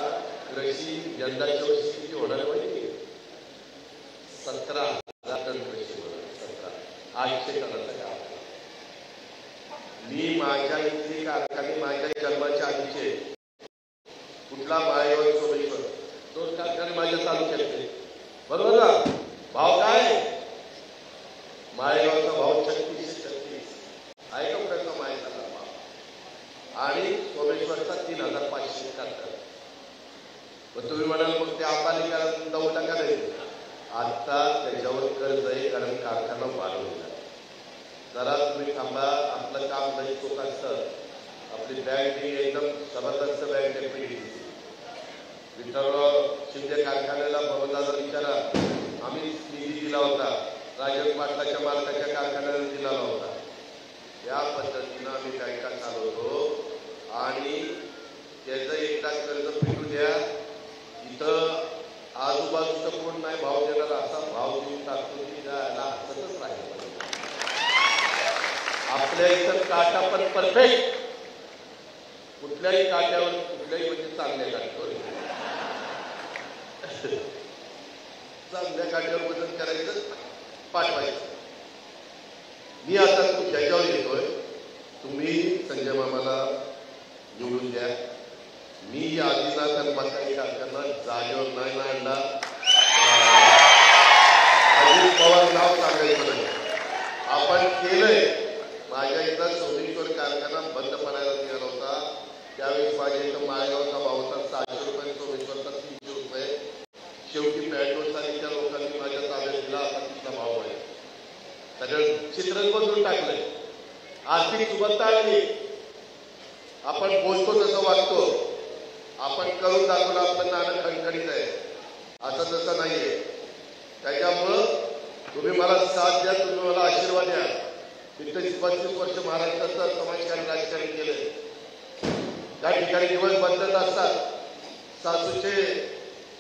कृषी यंदाच्या वर्षी किती होणार माहिती 17,000 टन कृषी होणार. 800 टनाचा कारखाना. मी माझ्या इथले कारखाने माझ्या जन्माच्या आधीचे कुठला माळेगाव सोमेश्वर 2 कारखाने माझ्या तालुक्यातले बरोबर ना. भाव काय माळेगावचा भाव 3636 आहे का कुणाचा माळेगावचा भाव आणि सोमेश्वरचा 3500 कारखाना. मग तुम्ही म्हणाल मग ते अंबानी कारण 9% नाही. आता त्याच्यावर कर्ज आहे कारण कारखाना वाढवला. जरा तुम्ही थांबा, आपलं काम नाही चोख असतं. आपली बँक एकदम जबरदस्त बँक आहे PDC. विठ्ठलराव शिंदे कारखान्याला बरोबर विचारा, आम्ही निधी दिला होता, राजन पाटलाच्या मालकाच्या कारखान्याला दिला होता. या पद्धतीनं आम्ही बँका चालवतो आणि त्याचं एकदा कर्ज फिटू द्या. इथं आजूबाजूचं कोण नाही भाव देणार असा भाव देऊन टाकतो की त्याला हसतच राहील. आपल्या इथं काटा पण परफेक्ट, कुठल्याही काट्यावर कुठल्याही म्हणजे चांगल्या काट्यावर चांगल्या काट्यावर वजन करायचं पाठवायचं. मी आता ज्याच्यावर येतोय तुम्ही संजय मामाला निवडून द्या. मी आदिनाथ आणि मकाई कारखाना जागेवर नाही आणला. अजित पवार नाव सांगायचं नाही, आपण केलंय. माझ्या इथला सोमेश्वर कारखाना बंद पडायला निघाला होता त्यावेळेस माझ्या इथं माळेगावचा भाव होता 600 रुपये, सोमेश्वरचा 300 रुपये. शेवटी पॅटोसाठी त्या लोकांनी माझ्या ताब्यात दिला. आता तिथला भाव आहे. सगळं चित्रण बदलून टाकलंय. आर्थिक सुबत्ता आली. आपण बोलतो तसं वागतो, आपण करून दाखवलं आपलं नाणं खणखणीत आहे असं तसं नाहीये. त्याच्यामुळं तुम्ही मला साथ द्या, तुम्ही मला आशीर्वाद द्या. मी 35 वर्ष महाराष्ट्राचं समाजकारण राजकारण केलंय. त्या ठिकाणी दिवस बदलत असतात. सासूचे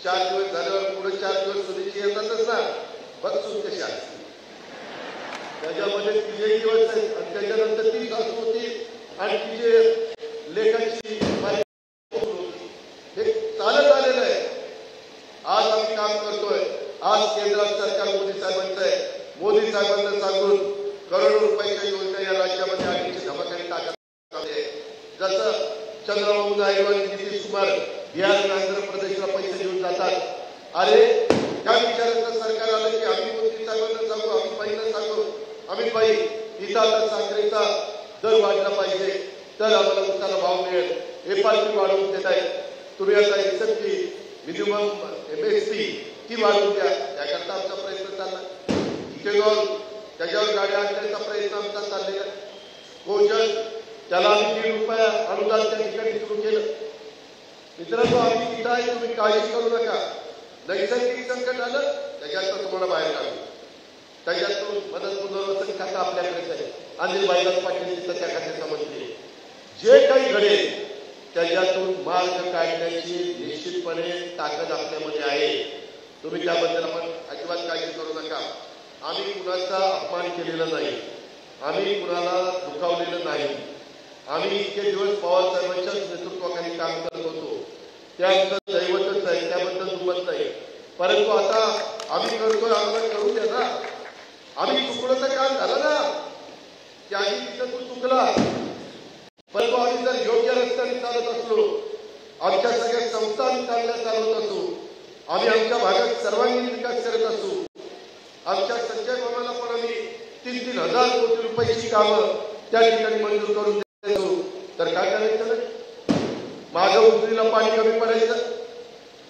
4 दिवस झाल्यावर पुढे 4 दिवस सुनीची येतातच ना, बघसून कशी असते. त्याच्यामध्ये तिचे दिवस आहेत आणि त्याच्यानंतर ती सासू होती आणि तिचे लेखाची हे चालत आलेलं आहे. आज आम्ही काम करतोय. आज केंद्रात सरकार मोदी साहेबांचं आहे. मोदी साहेबांना सांगून करोडो रुपयाच्या योजना या राज्यामध्ये आणण्याची धमाकाने टाकत आहे. जसं चंद्रबाबू नायडू आणि नितीश कुमार बिहार आणि आंध्र प्रदेशला पैसे देऊन जातात. अरे त्या विचाराचं सरकार आलं की आम्ही मोदी साहेबांना सांगू, आम्ही पहिलं सांगू, आम्ही बाई इथं आता साखरेचा दर वाढला पाहिजे तर आम्हाला उसाला भाव मिळेल. FRP वाढवून देत आहे. तुम्ही आता SMP मिनिमम MSP ती वाढवून द्या. त्याकरता आमचा प्रयत्न चालला. इथे जाऊन त्याच्यावर गाड्या आणण्याचा प्रयत्न आमचा चाललेला आहे. कोजल त्याला आम्ही 1.5 रुपये अनुदान त्या ठिकाणी सुरू केलं. मित्रांनो आम्ही तिथं आहे, तुम्ही काळजी करू नका. नैसर्गिक संकट आलं त्याच्यात तुम्हाला बाहेर काढू. त्याच्यातून मदत पुनर्वसन खातं आपल्याकडेच आहे. अनिल भाईदास पाटील तिथं त्या खात्याचा मंत्री. जे काही घडेल त्याच्यातून मार्ग काढण्याची निश्चितपणे ताकद आपल्यामध्ये आहे. तुम्ही त्याबद्दल आपण अजिबात काळजी करू नका. आम्ही कुणाचा अपमान केलेला नाही, आम्ही कुणाला दुखावलेलं नाही. आम्ही इतके दिवस पवार साहेबांच्याच नेतृत्वाखाली काम करत होतो, ते आमचं दैवतच आहे, त्याबद्दल दुमत नाही. परंतु आता आम्ही करतोय, आम्हाला करू द्या ना. आम्ही चुकलं तर काम झालं ना, की आम्ही तिथं तू चुकला. परंतु आम्ही जर योग्य रस्त्याने चालत असलो, आमच्या सगळ्या संस्था चांगल्या चालवत असू, आम्ही आमच्या भागात सर्वांगीण विकास करत असू, आमच्या संजय मामाला पण आम्ही 3,000 कोटी रुपयाची कामं त्या ठिकाणी मंजूर करून देतो, तर काय करायचं नाही? माझं उजनीला पाणी कमी पडायचं,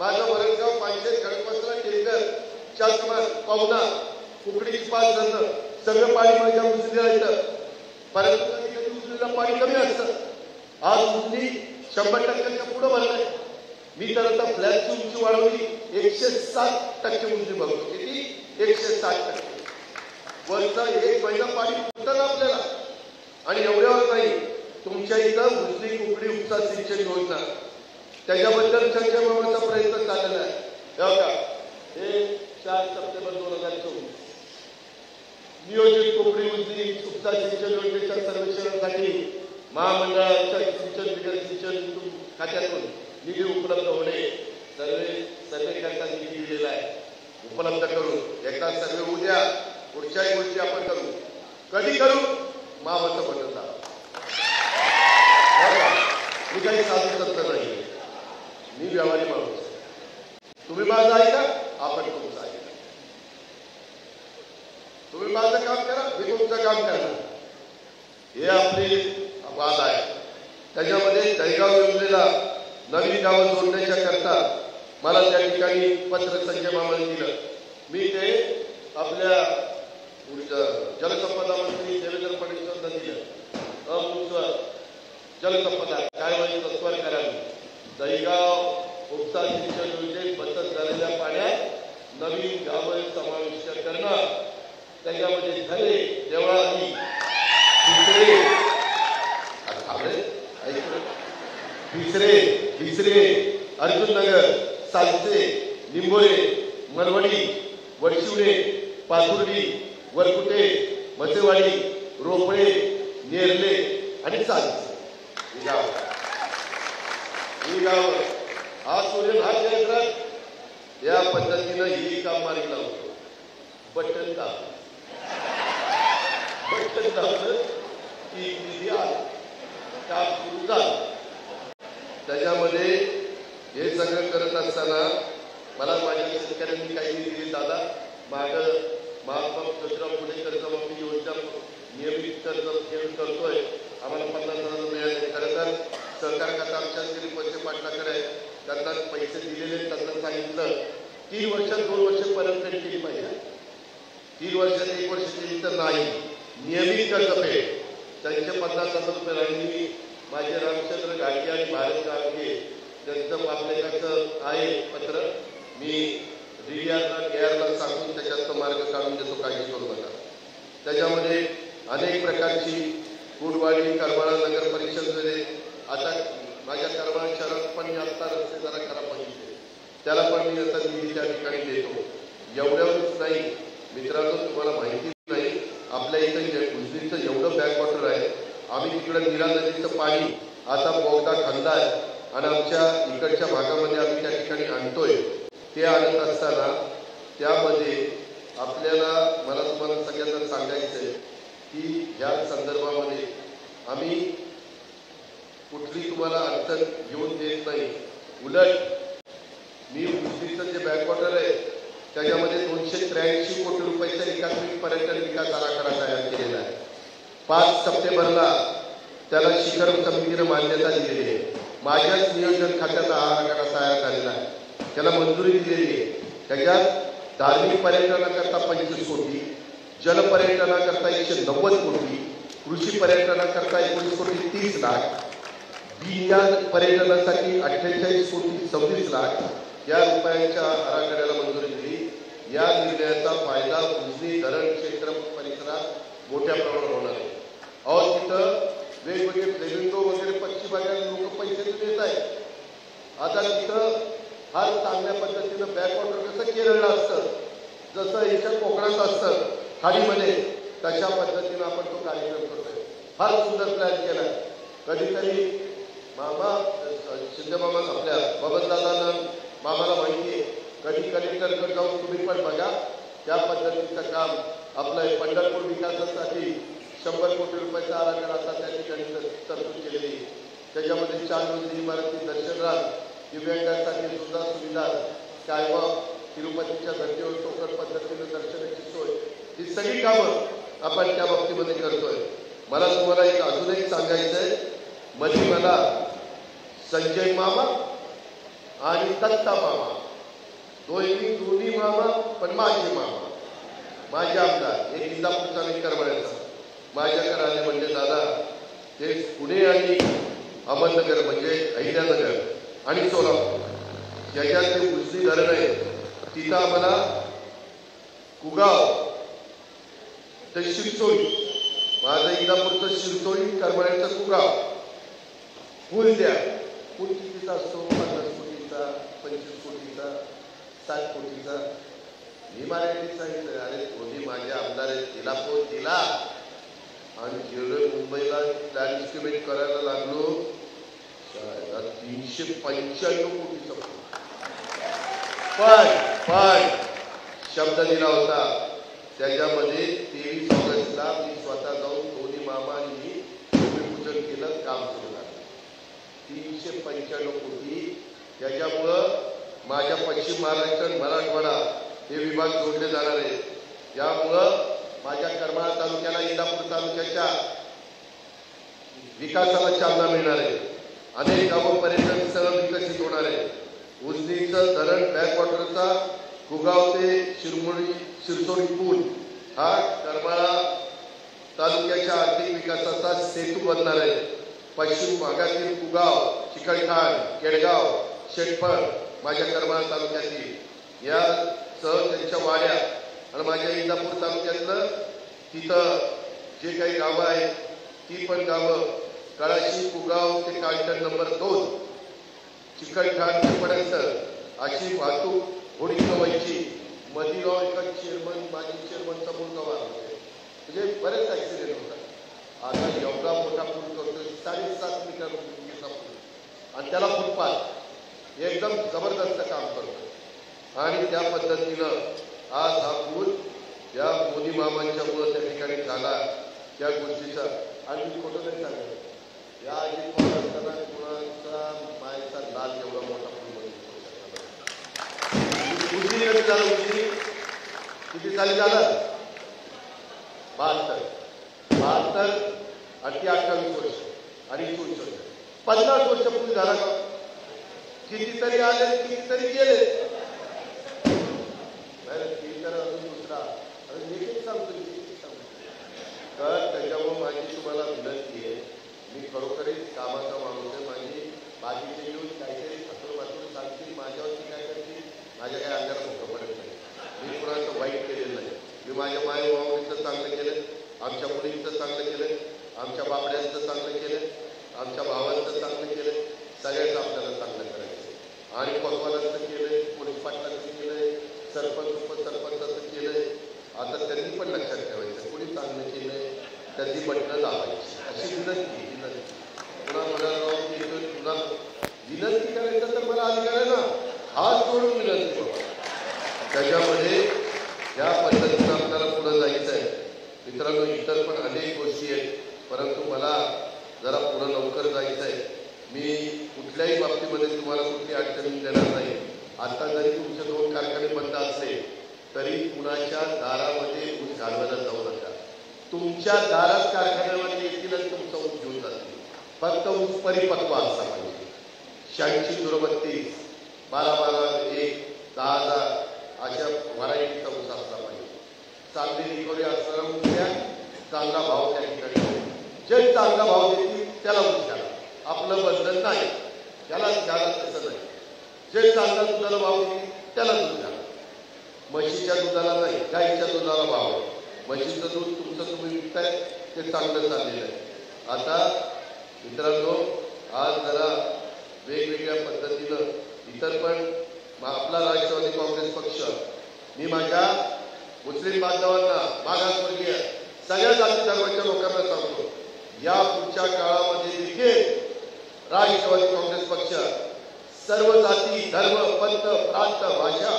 माझं वरणगाव पाचशे खडकवासला टेकर शासमान पाहुणा कुकडीची 5 धरणं सगळं पाणी माझ्या उजनीला येतं. परंतु कधी कधी उजनीला पाणी कमी असतं. आज उजनी 100%च्या पुढे भरलंय. मी तर आता फ्लॅटची उंची वाढवली, 107% उंची बघतो. किती? 107%. वरचा 1 महिना पाणी पुरतं आपल्याला. आणि एवढ्यावर नाही, तुमच्या इथं उजनी कुकडी उपसा सिंचन योजना, त्याच्याबद्दल संजय मामाचा प्रयत्न चाललेला आहे. बघा, हे 4 सप्टेंबर 2024 नियोजित कुकडी उजनी उपसा सिंचन योजनेच्या सर्वेक्षणासाठी महामंडळाच्या सिंचन बिगर सिंचन खात्यातून निधी उपलब्ध होणे, सर्वे करता निधी दिलेला आहे. उपलब्ध करून एकदा सर्वे होऊ द्या, पुढच्याही गोष्टी आपण करू. कधी करू? मामाचं म्हणत मी काही साधू संत नाही, मी व्यावहारिक माणूस. तुम्ही माझं ऐका, आपण तुमचं ऐका. तुम्ही माझं काम करा, मी तुमचं काम करणार. हे आपली वाद आहे. त्याच्यामध्ये दहीगाव योजनेला नवीन गावं जोडण्याच्या करता मला त्या ठिकाणी पत्र संजय मामाने दिलं. मी ते आपल्या जलसंपदा मंत्री देवेंद्र फडणवीसांना दिलं. जलसंपदा कारवाई तत्पर करावी. दहीगाव उपसा सिंचन योजनेत बचत झालेल्या पाण्यात नवीन गावं समाविष्ट करणं, त्याच्यामध्ये धरे, देवळाली, भिसरे, अर्जुननगर, सालसे, निंबोरे, मनवडी, वडशिवडे, पाथुर्डी, वरकुटे, मसेवाडी, रोपळे, नेरले आणि सालसे ही गाव. हा सूर्य हा जयद्रथ या पद्धतीनं ही काम मार्गी लावतो. बटन दाबलं की निधी आला, काम सुरू झालं. त्याच्यामध्ये हे सगळं करत असताना मला माझ्या शेतकऱ्यांनी काही दिली. दादा, मागं महात्मा ज्योतिराव फुले कर्जमाफी योजना नियमित कर्ज करतोय, आम्हाला 50,000 मिळाले. खरं तर सहकार खातं आमच्या श्री पैसे पाटलाकडे आहे, त्यांना पैसे दिलेले. त्यांना सांगितलं 3 वर्षात 2 वर्ष परतफेड केली पाहिजे. 3 वर्षात 1 वर्ष केली तर नाही, नियमित कर्जफेड. त्यांचे 50,000 रुपये राहिले. माझे रामचंद्र घाटगे आणि भारत घाटगे त्यांचं मापलेखाचं आहे पत्र, मी DDRला सांगून त्याच्यात मार्ग काढून देतो, काळजी करू नका. त्याच्यामध्ये अनेक प्रकारची कुडवाडी, करमाळा नगर परिषदेमध्ये आता माझ्या करमाळा शहरात पण आता रस्ते जरा खराब पाहिजे, त्याला पण मी आता निधी त्या ठिकाणी देतो. एवढ्यावरच नाही मित्रांनो, तुम्हाला माहिती नाही, आपल्या इथं उजनीचं एवढं बॅकवॉटर आहे. आम्ही तिकडे नीरा नदीचं पाणी आता बोगदा खंदा आहे आणि आमच्या इकडच्या भागामध्ये आम्ही त्या ठिकाणी आणतोय. ते आणत असताना त्यामध्ये आपल्याला मला तुम्हाला सगळ्यांना सांगायचं आहे की या संदर्भामध्ये आम्ही कुठली तुम्हाला अडचण घेऊन देत नाही. उलट मी उजनीचं जे बॅकवॉटर आहे त्याच्यामध्ये 283 कोटी रुपयाचा एकात्मिक पर्यटन विकास आराखडा तयार केलेला आहे. 5 सप्टेंबरला त्याला शिखर समितीने मान्यता दिलेली आहे. माझ्याच नियोजन खात्याचा हा आराखडा तयार झालेला आहे, त्याला मंजुरी दिलेली आहे. त्याच्यात धार्मिक पर्यटनाकरता 25 कोटी, जलपर्यटनाकरता 190 कोटी, कृषी पर्यटनाकरता 19 कोटी 30 लाख, विज्ञान पर्यटनासाठी 48 कोटी 26 लाख या रुपयांच्या आराखड्याला मंजुरी दिली. या निर्णयाचा फायदा उजनी धरण क्षेत्र परिसरात मोठ्या प्रमाणात होणार आहे. अहो तिथं वेगवेगळे फ्लेमिंगो वगैरे पक्षी बघायला लोक पैसे देत आहेत। आता तिथं फार चांगल्या पद्धतीनं बॅकवॉटर कसं केरळला असतं, जसं याच्या कोकणात असतं खाडीमध्ये, तशा पद्धतीनं आपण तो कार्यक्रम करतोय। फार सुंदर प्लॅन केलाय। कधीतरी मामा शिंदे मामा आपल्या बबनदादांना मामाला माहिती आहे, कधी कलेक्टरकडे जाऊन तुम्ही पण बघा त्या पद्धतीचं काम आपलं पंढरपूर विकासासाठी 100 कोटी रुपयाचा आराखडा आता त्या ठिकाणी तरतूद केलेली। त्याच्यामध्ये 4 मजली इमारती, दर्शनराज, दिव्यांगांसाठी सुद्धा सुविधा, स्कायवॉक, तिरुपतीच्या धर्तीवर टोकन पद्धतीने दर्शनाची सोय, ही सगळी कामं आपण त्या बाबतीमध्ये करतोय। मला तुम्हाला एक अजून एक सांगायचंय, मध्ये मला संजय मामा आणि दत्ता मामा दोन्ही मामा, पण माझे मामा, माझे आमदार, एक इंदापूरचा आणि करमाळ्याचा माझ्याकडे आले, म्हणजे दादा ते पुणे आणि अहमदनगर म्हणजे अहिल्यानगर आणि सोलापूर ज्याच्यात ते उजनी धरण आहे, तिथं आम्हाला कुगाव ते शिरसोळी, माझं इंदापूरचं शिरसोळी, करमाळ्याचं कुगाव पूल द्या। पूल कितीचा असतो? 50 कोटीचा, 25 कोटीचा, 60 कोटीचा। मी मराठीत सांगितलं, अरे कोणी माझे आमदार आहेत, तिला फोन दिला आणि जेवढे मुंबईला प्लॅन इस्टिमेट करायला लागलो 395 कोटीचा पण शब्द दिला होता। त्याच्यामध्ये 23 ऑगस्टला मी स्वतः जाऊन दोन्ही मामा आणि मी भूमिपूजन केलं, काम सुरू झालं। 395 कोटी। त्याच्यामुळं माझ्या पश्चिम महाराष्ट्र मराठवाडा हे विभाग जोडले जाणार आहेत। त्यामुळं माझ्या करमाळा तालुक्याला, इंदापूर तालुक्याच्या विकासाला चालना मिळणार आहे। अनेक गावं पर्यटन स्थळ विकसित होणार आहे। उजनीचं धरण, बॅकवॉटरचा कुगाव ते शिरसोळी पूल हा करमाळा तालुक्याच्या आर्थिक विकासाचा सेतू बनणार आहे। पश्चिम भागातील कुगाव, चिकलठाण, केडगाव, शेटफळ माझ्या करमाळा तालुक्यातील यासह त्यांच्या वाड्या आणि माझ्या इंदापूर तालुक्यातलं तिथं जे काही गावं आहेत ती पण गावं, कळाशी, कुगाव ते कालटण नंबर 2, चिकलठाण ते पर्यंत अशी वाहतूक होडी व्हायची। मदिगाव एका चेअरमन, माजी चेअरमनचा मुलगा वारला, म्हणजे बरेच ऍक्सिडेंट होतात। आता एवढा मोठा पूल करतोय, 7.5 मीटर उंचीचा पूल, आणि त्याला फुटपाथ, एकदम जबरदस्त काम करतो। आणि त्या पद्धतीनं आज हा पूल या मोदी मामांच्या मुळे त्या ठिकाणी झाला। त्या गोष्टीचा आणि मी खोटं नाही सांगतो, या आधी कोण असताना कुणाचा मायचा लाल एवढा मोठा पूल उशिरी कधी झालं? उशिरी किती साली झालं? 72 आणि 28 वर्ष आणि 24 वर्ष, 50 वर्ष पूल झाला का? कितीतरी आले, कितीतरी गेले। अजून दुसरा देखील सांगतो तर त्याच्यामुळे माझी तुम्हाला विनंती आहे, मी खरोखरच कामाचा माणूस आहे। माझी बाकीचे येऊन काहीतरी फसवून वाचून सांगतील, माझ्यावरती काय करतील, माझ्या काही अंगाला मोठं पडत नाही। मी कुणाचं वाईट केलेलं नाही। मी माझ्या मायबाबांचं चांगलं केलं, आमच्या मुलींचं चांगलं केलं, आमच्या बाबड्यांचं चांगलं केलं, आमच्या भावांचं चांगलं केलं, सगळ्यांचं आपल्याला चांगलं करायचं। आणि पकवानाचं केलंय, पोलीस पाटलांचं केलंय, सरपंच उपसरपंचाचं केलंय। आता त्यांनी पण लक्षात ठेवायचं, कोणी चांगलं केलंय त्यांनी बटणं दाबायची, अशी विनंती। पुन्हा मला तुला विनंती करायचं तर मला अधिकार आहे ना, हात जोडून विनंती करू। त्याच्यामध्ये या पद्धतीनं आपल्याला पुढे जायचं आहे। मित्रांनो, इतर पण अनेक गोष्टी आहेत, परंतु मला जरा पुढे लवकर जायचं आहे। मी कुठल्याही बाबतीमध्ये तुम्हाला कुठली अडचणी देणार नाही। आता जरी तुमचे 2 कारखाने बंद असले तरी कुणाच्या दारामध्ये ऊस घालवायला जाऊ नका। तुमच्या दारात कारखान्यामध्ये येतीलच तुमचा ऊस घेऊन जातील, फक्त ऊस परिपक्व असला पाहिजे। 86-32, 12-12, 1, 10,000 अशा व्हरायटीचा ऊस असला पाहिजे। चांगली रिकव्हरी असणारा ऊस द्या, चांगला भाव त्या ठिकाणी, जे चांगला भाव देतील त्याला ऊस घ्या, आपलं बंधन नाही, त्याला घ्यायला तसं नाही। जे चांगला दुधाला भाव देतील त्याला दूध घ्या, म्हशीच्या दुधाला नाही, गाईच्या दुधाला भाव आहे। म्हशीचं दूध तुमचं तुम्ही विकताय ते चांगलं चाललेलं आहे. आता मित्रांनो, आज जरा वेगवेगळ्या पद्धतीनं इतर पण आपला राष्ट्रवादी काँग्रेस पक्ष, मी माझ्या मुस्लिम बांधवांना, मागासवर्गीय सगळ्या जाती धर्माच्या लोकांना सांगतो, या पुढच्या काळामध्ये देखील राष्ट्रवादी काँग्रेस पक्ष सर्व जाती धर्म पंथ प्रांत भाषा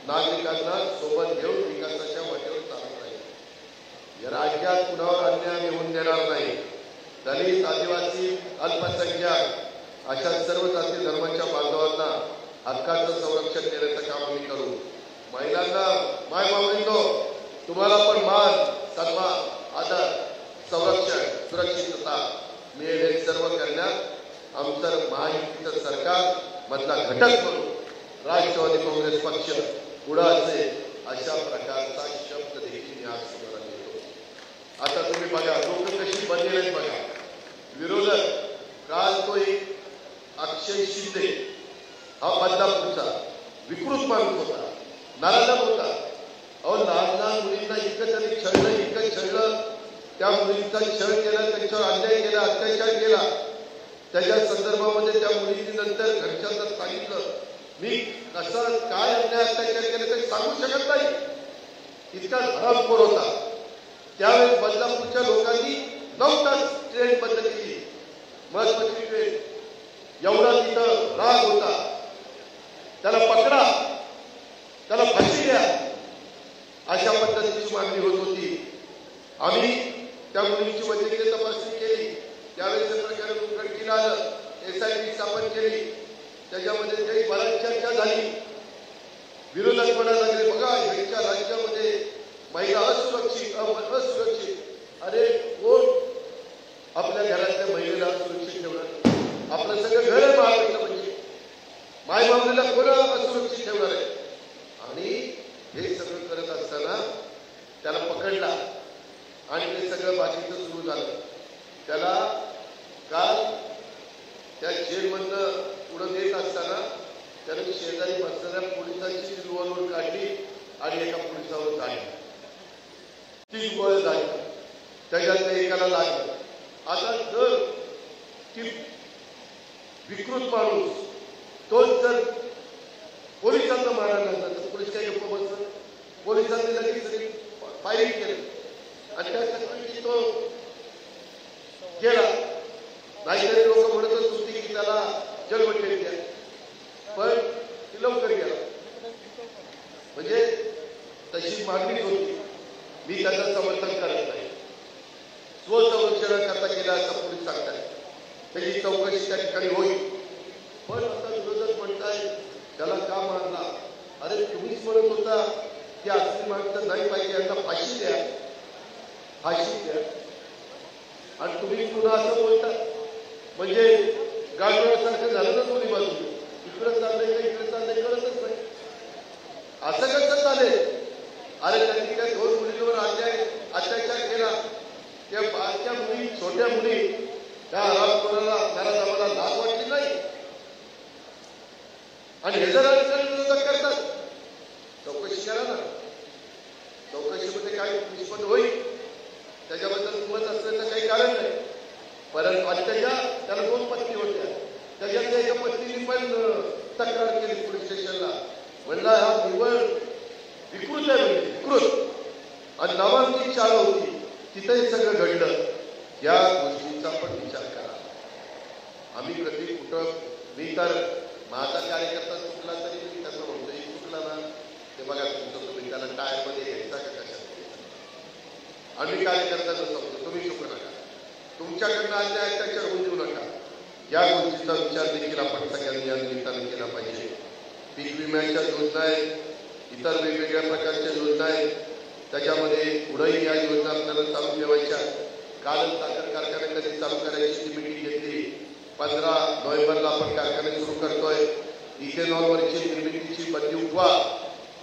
नागरिकांना सोबत घेऊन विकासाच्या वाटेवर चालत राहील. या राज्यात कुणावर अन्याय होऊन देणार नाही. दलित, आदिवासी, अल्पसंख्याक अशा सर्व जाती धर्माच्या बांधवांना हक्काचं संरक्षण देण्याचं काम आम्ही करू. महिलांना, मायबाबांनो, तुम्हाला पण मान, सन्मान, आदर, संरक्षण, सुरक्षितता मिळेल हे सर्व करण्यात आमचं महायुतीचं सरकार मधला घटक म्हणून राष्ट्रवादी काँग्रेस पक्ष पुढे असेल अशा प्रकारचा शब्द देखील मी आज समोर देतो. आता तुम्ही बघा लोक कशी बनलेले आहेत बघा. विरोधक काल तो एक अक्षय शिंदे हा बदलापूरचा विकृत माणूस होता, नाराज होता. अहो लहान लहान मुलींना इतकं त्यांनी छळलं, इतकं छळलं, त्या मुलींचा छळ केला, त्यांच्यावर अन्याय केला, अत्याचार केला. त्याच्या संदर्भामध्ये त्या मुलींनी नंतर घरच्यांना सांगितलं, मी कसं काय अन्याय अत्याचार केले ते सांगू शकत नाही, इतका हरामखोर होता. त्यावेळेस बदलापूरच्या लोकांनी 9 तास ट्रेन बंद केली, महत्वाची ट्रेन. एवढा तिथं राग होता, त्याला पकडा, त्याला फाशी द्या, अशा पद्धतीची मागणी होत होती. आम्ही त्या मुलींची वैद्यकीय तपासणी केली. त्यावेळेस प्रकरण उघडकीला आलं, SIT स्थापन केली. त्याच्यामध्ये काही बराच चर्चा झाली. विरोधक म्हणायला लागले, बघा ह्यांच्या राज्यामध्ये महिला असुरक्षित. अरे कोण आपल्या घरातल्या महिलेला असुरक्षित ठेवणार? आपलं सगळं घर आहे महाराष्ट्र, म्हणजे मायबाबलीला कोण असुरक्षित ठेवणार आहे? आणि हे सगळं करत असताना त्याला पकडला आणि ते सगळं बाकीचं सुरू झालं. त्याला काल त्या जेलमधनं पुढं देत असताना त्याने शेजारी बसणाऱ्या पोलिसांची रिव्हॉल्वर काढली आणि एका पोलिसावर काढली. 3 गोळ्या झाल्या, त्याच्यातल्या एकाला लागलं. आता जर ती विकृत माणूस तोच जर पोलिसांना मारायला लागला तर पोलीस काही गप्प बसलं? पोलिसांनी लगेच फायरिंग केलं आणि त्यासाठी तो गेला. नाहीतरी लोक म्हणतच होती की त्याला जन्मठेप द्या, पण ती लवकर गेला. म्हणजे तशी मागणी होती. मी त्याचं समर्थन करत नाही. स्वसंरक्षणाकरता केला असं पोलीस सांगताय, त्याची चौकशी त्या ठिकाणी होईल. पण आता विरोधक म्हणताय त्याला का मारला? अरे तुम्हीच म्हणत होता की असली माणसं नाही पाहिजे, यांना फाशी द्या, फाशी द्या, आणि तुम्ही पुन्हा असं बोलता म्हणजे गाडवासारखं झालं ना दोन्ही बाजूने. इकडं चाललंय का इकडे चाललंय कळतच नाही. असं कसं चालेल? अरे त्यांनी काय 2 मुलींवर अत्याचार केला, त्या बारक्या मुली, छोट्या मुली, त्या हरामखोराला घरात आम्हाला लाज वाटली नाही आणि हे जर विरोधक करतात. चौकशी करा ना, चौकशीमध्ये काय निष्पन्न होईल त्याच्याबद्दल मत असण्याचं काही कारण नाही. परंतु अत्याचार, त्याला 2 पत्नी होत्या, त्याच्यातल्या एका पत्नीने पण तक्रार केली पोलीस स्टेशनला. म्हणला हा निव्वळ विकृत आहे, म्हणजे विकृत. आणि नामांकित शाळा होती, तिथंही सगळं घडलं. या गोष्टीचा पण विचार करा. आम्ही कधी कुठं, मी तर माझा कार्यकर्ता चुकला तरी मी त्याचं म्हणतो, चुकला ना ते बघा तुमचं, तुम्ही त्याला टायरमध्ये घ्यायचा का कशात? आम्ही कार्यकर्त्यांना सांगतो तुम्ही चुकू नका, तुमच्याकडनं अन्याय अत्याचार होऊ देऊ नका. या गोष्टीचा विचार देखील आपण सगळ्यांनी या निमित्ताने केला पाहिजे. पीक विम्याच्या योजना आहेत, इतर वेगवेगळ्या प्रकारच्या योजना आहेत, त्याच्यामध्ये पुढेही या योजना आपल्याला चालू ठेवायच्या. कालच साखर कारखाने कधी चालू करायची मीटिंग घेतली. 15 नोव्हेंबरला आपण कारखाने सुरू करतोय. इथेनॉलवरची निर्मितीची बंदी उठवा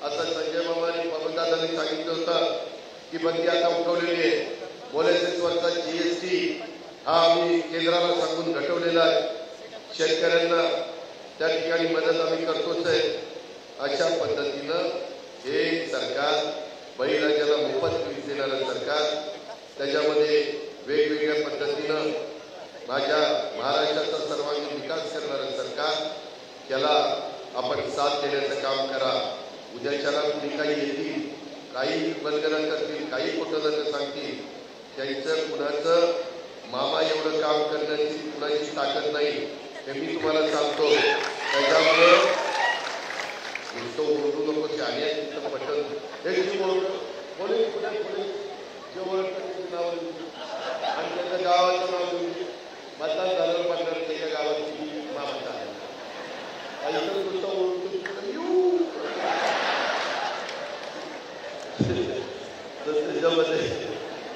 असं संजय मामांनी, पवनदादांनी सांगितलं होतं की बंदी आता उठवलेली आहे. मोलॅसिसवरचा GST हा आम्ही केंद्राला सांगून घटवलेला आहे. शेतकऱ्यांना त्या ठिकाणी मदत आम्ही करतोच आहे. अशा पद्धतीनं हे सरकार बळीराजाला मोफत वीज देणारं सरकार, त्याच्यामध्ये वेगवेगळ्या पद्धतीनं माझ्या महाराष्ट्राचा सर्वांगीण विकास करणारं सरकार, त्याला आपण साथ देण्याचं काम करा. उद्याच्याला कुणी काही येतील, काही बंधनं करतील, काही खोटं सांगतील, त्यांचं कुणाचं मामा एवढं काम करण्याची कुणाची ताकद नाही हे मी तुम्हाला सांगतो. त्याच्यामुळं नुसतं ओरडू नको, शाने तिथं पटल हे जी पोलीस पुढे जे ओळखतात नाव आणि त्याच्या गावाचं नाव मतदान झालं पडणार त्याच्या गावाची मामा आहे. काही नुसतं ओळखतो त्याच्यामध्ये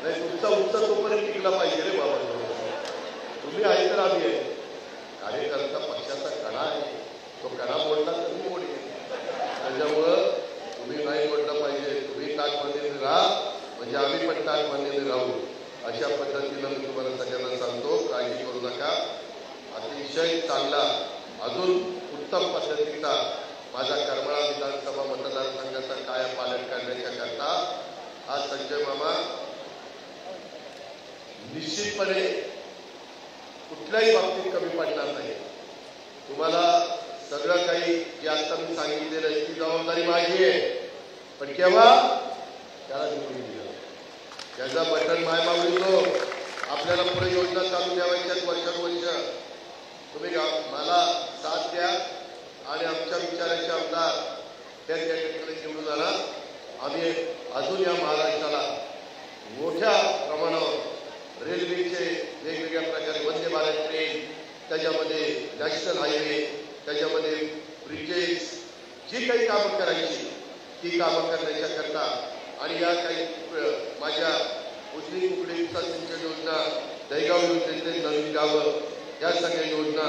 नाही, तुमचा उत्साह तोपर्यंत टिकला पाहिजे रे बाबा. तुम्ही आहे तर आम्ही आहे. कार्यकर्ता पक्षाचा कणा आहे, तो कणा मोडला तर मी मोडेल. त्याच्यामुळं तुम्ही नाही मोडलं पाहिजे. तुम्ही ताकदीने राहा म्हणजे आम्ही पण ताकदीने राहू. अशा पद्धतीनं मी तुम्हाला सगळ्यांना सांगतो, काळजी करू नका. अतिशय चांगला अजून उत्तम पद्धतीचा माझा करमाळा विधानसभा मतदारसंघाचा काया पालन करण्याच्या करता आज संजय मामा निश्चितपणे कुठल्याही बाबतीत कमी पडणार नाही. तुम्हाला सगळं काही जे आता मी सांगितलेलं आहे ती जबाबदारी माझी आहे. पण केव्हा त्याला निवडून दिलं, त्याचा बटन मायमावळीतो. आपल्याला पुढे योजना चालू ठेवायच्या वर्षानुवर्ष. तुम्ही मला साथ द्या आणि आमच्या विचाराचे आमदार त्या ठिकाणी निवडून आणा. आम्ही अजून या महाराष्ट्राला मोठ्या प्रमाणावर रेल्वेचे वेगवेगळ्या प्रकारे वंदे भारत ट्रेन, त्याच्यामध्ये नॅशनल हायवे, त्याच्यामध्ये ब्रिजेस, जी काही कामं करायची ती कामं करण्याच्या करता आणि या काही माझ्या उजनी कुकडी सिंचन योजना, दहीगाव योजनेचे नवीन गावं, या सगळ्या योजना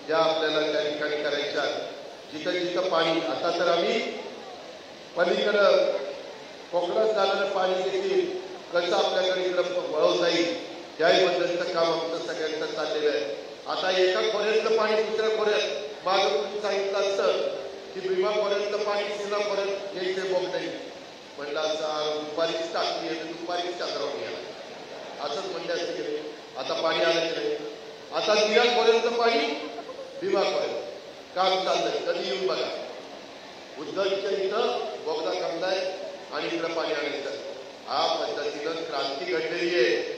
ज्या आपल्याला त्या ठिकाणी करायच्या. जिथं जिथं पाणी, आता तर आम्ही पलीकडं कोकणात जाणारं पाणी देखील कसं आपल्याकडे इकडं वळवता येईल त्याही पद्धतीचं काम आमचं सगळ्यांचं चाललेलं आहे. आता एका खोऱ्यातलं पाणी दुसऱ्या खोऱ्यात मागं तुम्ही सांगितलं असतं की भीमा खोऱ्यातलं पाणी पुन्हा परत यायचे बोग नाही म्हणलं असं दुपारीच टाकली आहे, दुपारीच चादरावून गेला असंच म्हणले असते की आता पाणी आलं की नाही. आता दिया खोऱ्यातलं पाणी भीमा खोऱ्यात काम चाललंय, कधी येऊन बघा. उद्धवच्या इथं बोगदा कमलाय आणि इकडं पाणी आणायचं. हा पद्धतीनं क्रांती घडलेली आहे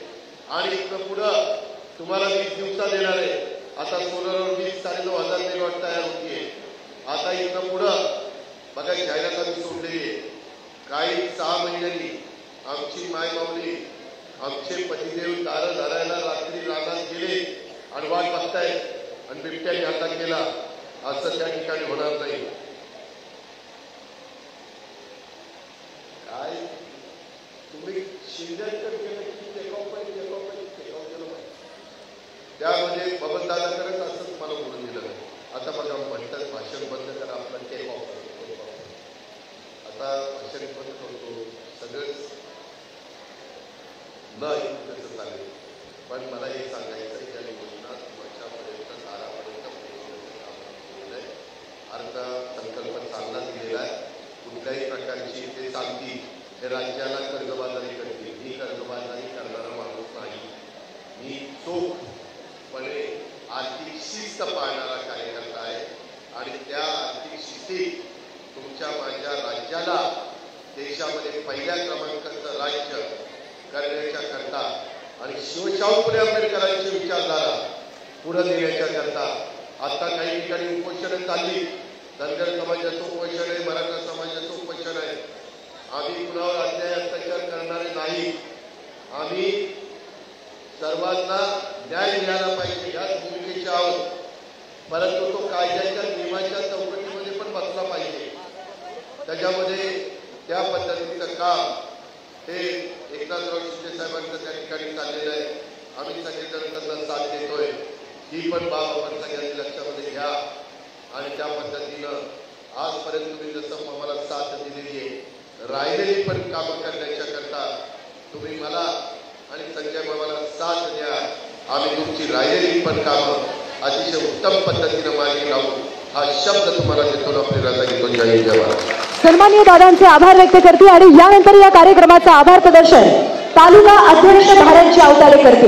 आणि इकडं पुढं तुम्हाला 20 दिवसात देणार आहे. आता सोलरवर 20-9,500 मेगावॉट तयार होतीये. आता इकडं पुढं बघा जाहिरात आम्ही सोडलेली आहे. काही 6 महिन्यांनी आमची मायमाऊली, आमचे पतिदेव दारं धरायला रात्री रानात गेले आणि वाट बघतायत आणि बिबट्याने हल्ला केला असं त्या ठिकाणी होणार नाही. काय तुम्ही शिंदेकर केलं की टेकाव पाहिजे गेलं पाहिजे. त्यामध्ये बबनदादाकडेच असंच मला बोलून दिलं. आता बघा म्हणतात भाषण बंद करा, आपला टेक ऑफ. आता भाषण बंद करतो सगळंच नाही कसं चालेल. पण मला हे सांगायचं ज्या योजना तुमच्यापर्यंत दारापर्यंत पोहोचवण्याचं काम केलेलं आहे. अर्धा संकल्प चांगला दिलेला आहे. कुठल्याही प्रकारची ते सांगतील हे राज्याला कर्जबाजारी करतील. मी कर्जबाजारी करणारा माणूस नाही. मी चोखपणे आर्थिक शिस्त पाळणारा कार्यकर्ता आहे आणि त्या आर्थिक शिस्तीत तुमच्या माझ्या राज्याला देशामध्ये पहिल्या क्रमांकाचं राज्य करण्याच्या करता आणि शिवशाहू फुले आंबेडकरांची विचारधारा पुढे नेण्याच्या करता आता काही ठिकाणी उपोषणं चालली. धनगर समाजाचं उपोषण आहे, मराठा समाजाचं उपोषण आहे. आम्ही कुणावर अन्याय अत्याचार करणारे नाही. आम्ही सर्वांना न्याय मिळाला पाहिजे याच भूमिकेचे आहोत. परंतु तो कायद्याच्या नियमाच्या चौकटीमध्ये पण बसला पाहिजे. त्याच्यामध्ये त्या पद्धतीचं काम हे एकनाथराव शिंदे साहेबांचं त्या ठिकाणी चाललेलं आहे. आम्ही सगळेजण त्यांना साथ देतोय. ही पण बाब आपण सगळ्यांनी लक्षामध्ये घ्या आणि त्या पद्धतीनं आजपर्यंत तुम्ही जसं आम्हाला साथ दिलेली आहे, राहिलेली पण कामं करण्याच्या करता तुम्ही मला आणि संजय मामाला साथ द्या. आम्ही तुमची राहिलेली पण कामं अतिशय उत्तम पद्धतीनं मार्गी लावू हा शब्द तुम्हाला देतो. आपली रजा घेतो. जय जवान. सन्माननीय दादांचे आभार व्यक्त करते आणि यानंतर या कार्यक्रमाचा आभार प्रदर्शन तालुका अध्यक्ष भारत आवताडे करते।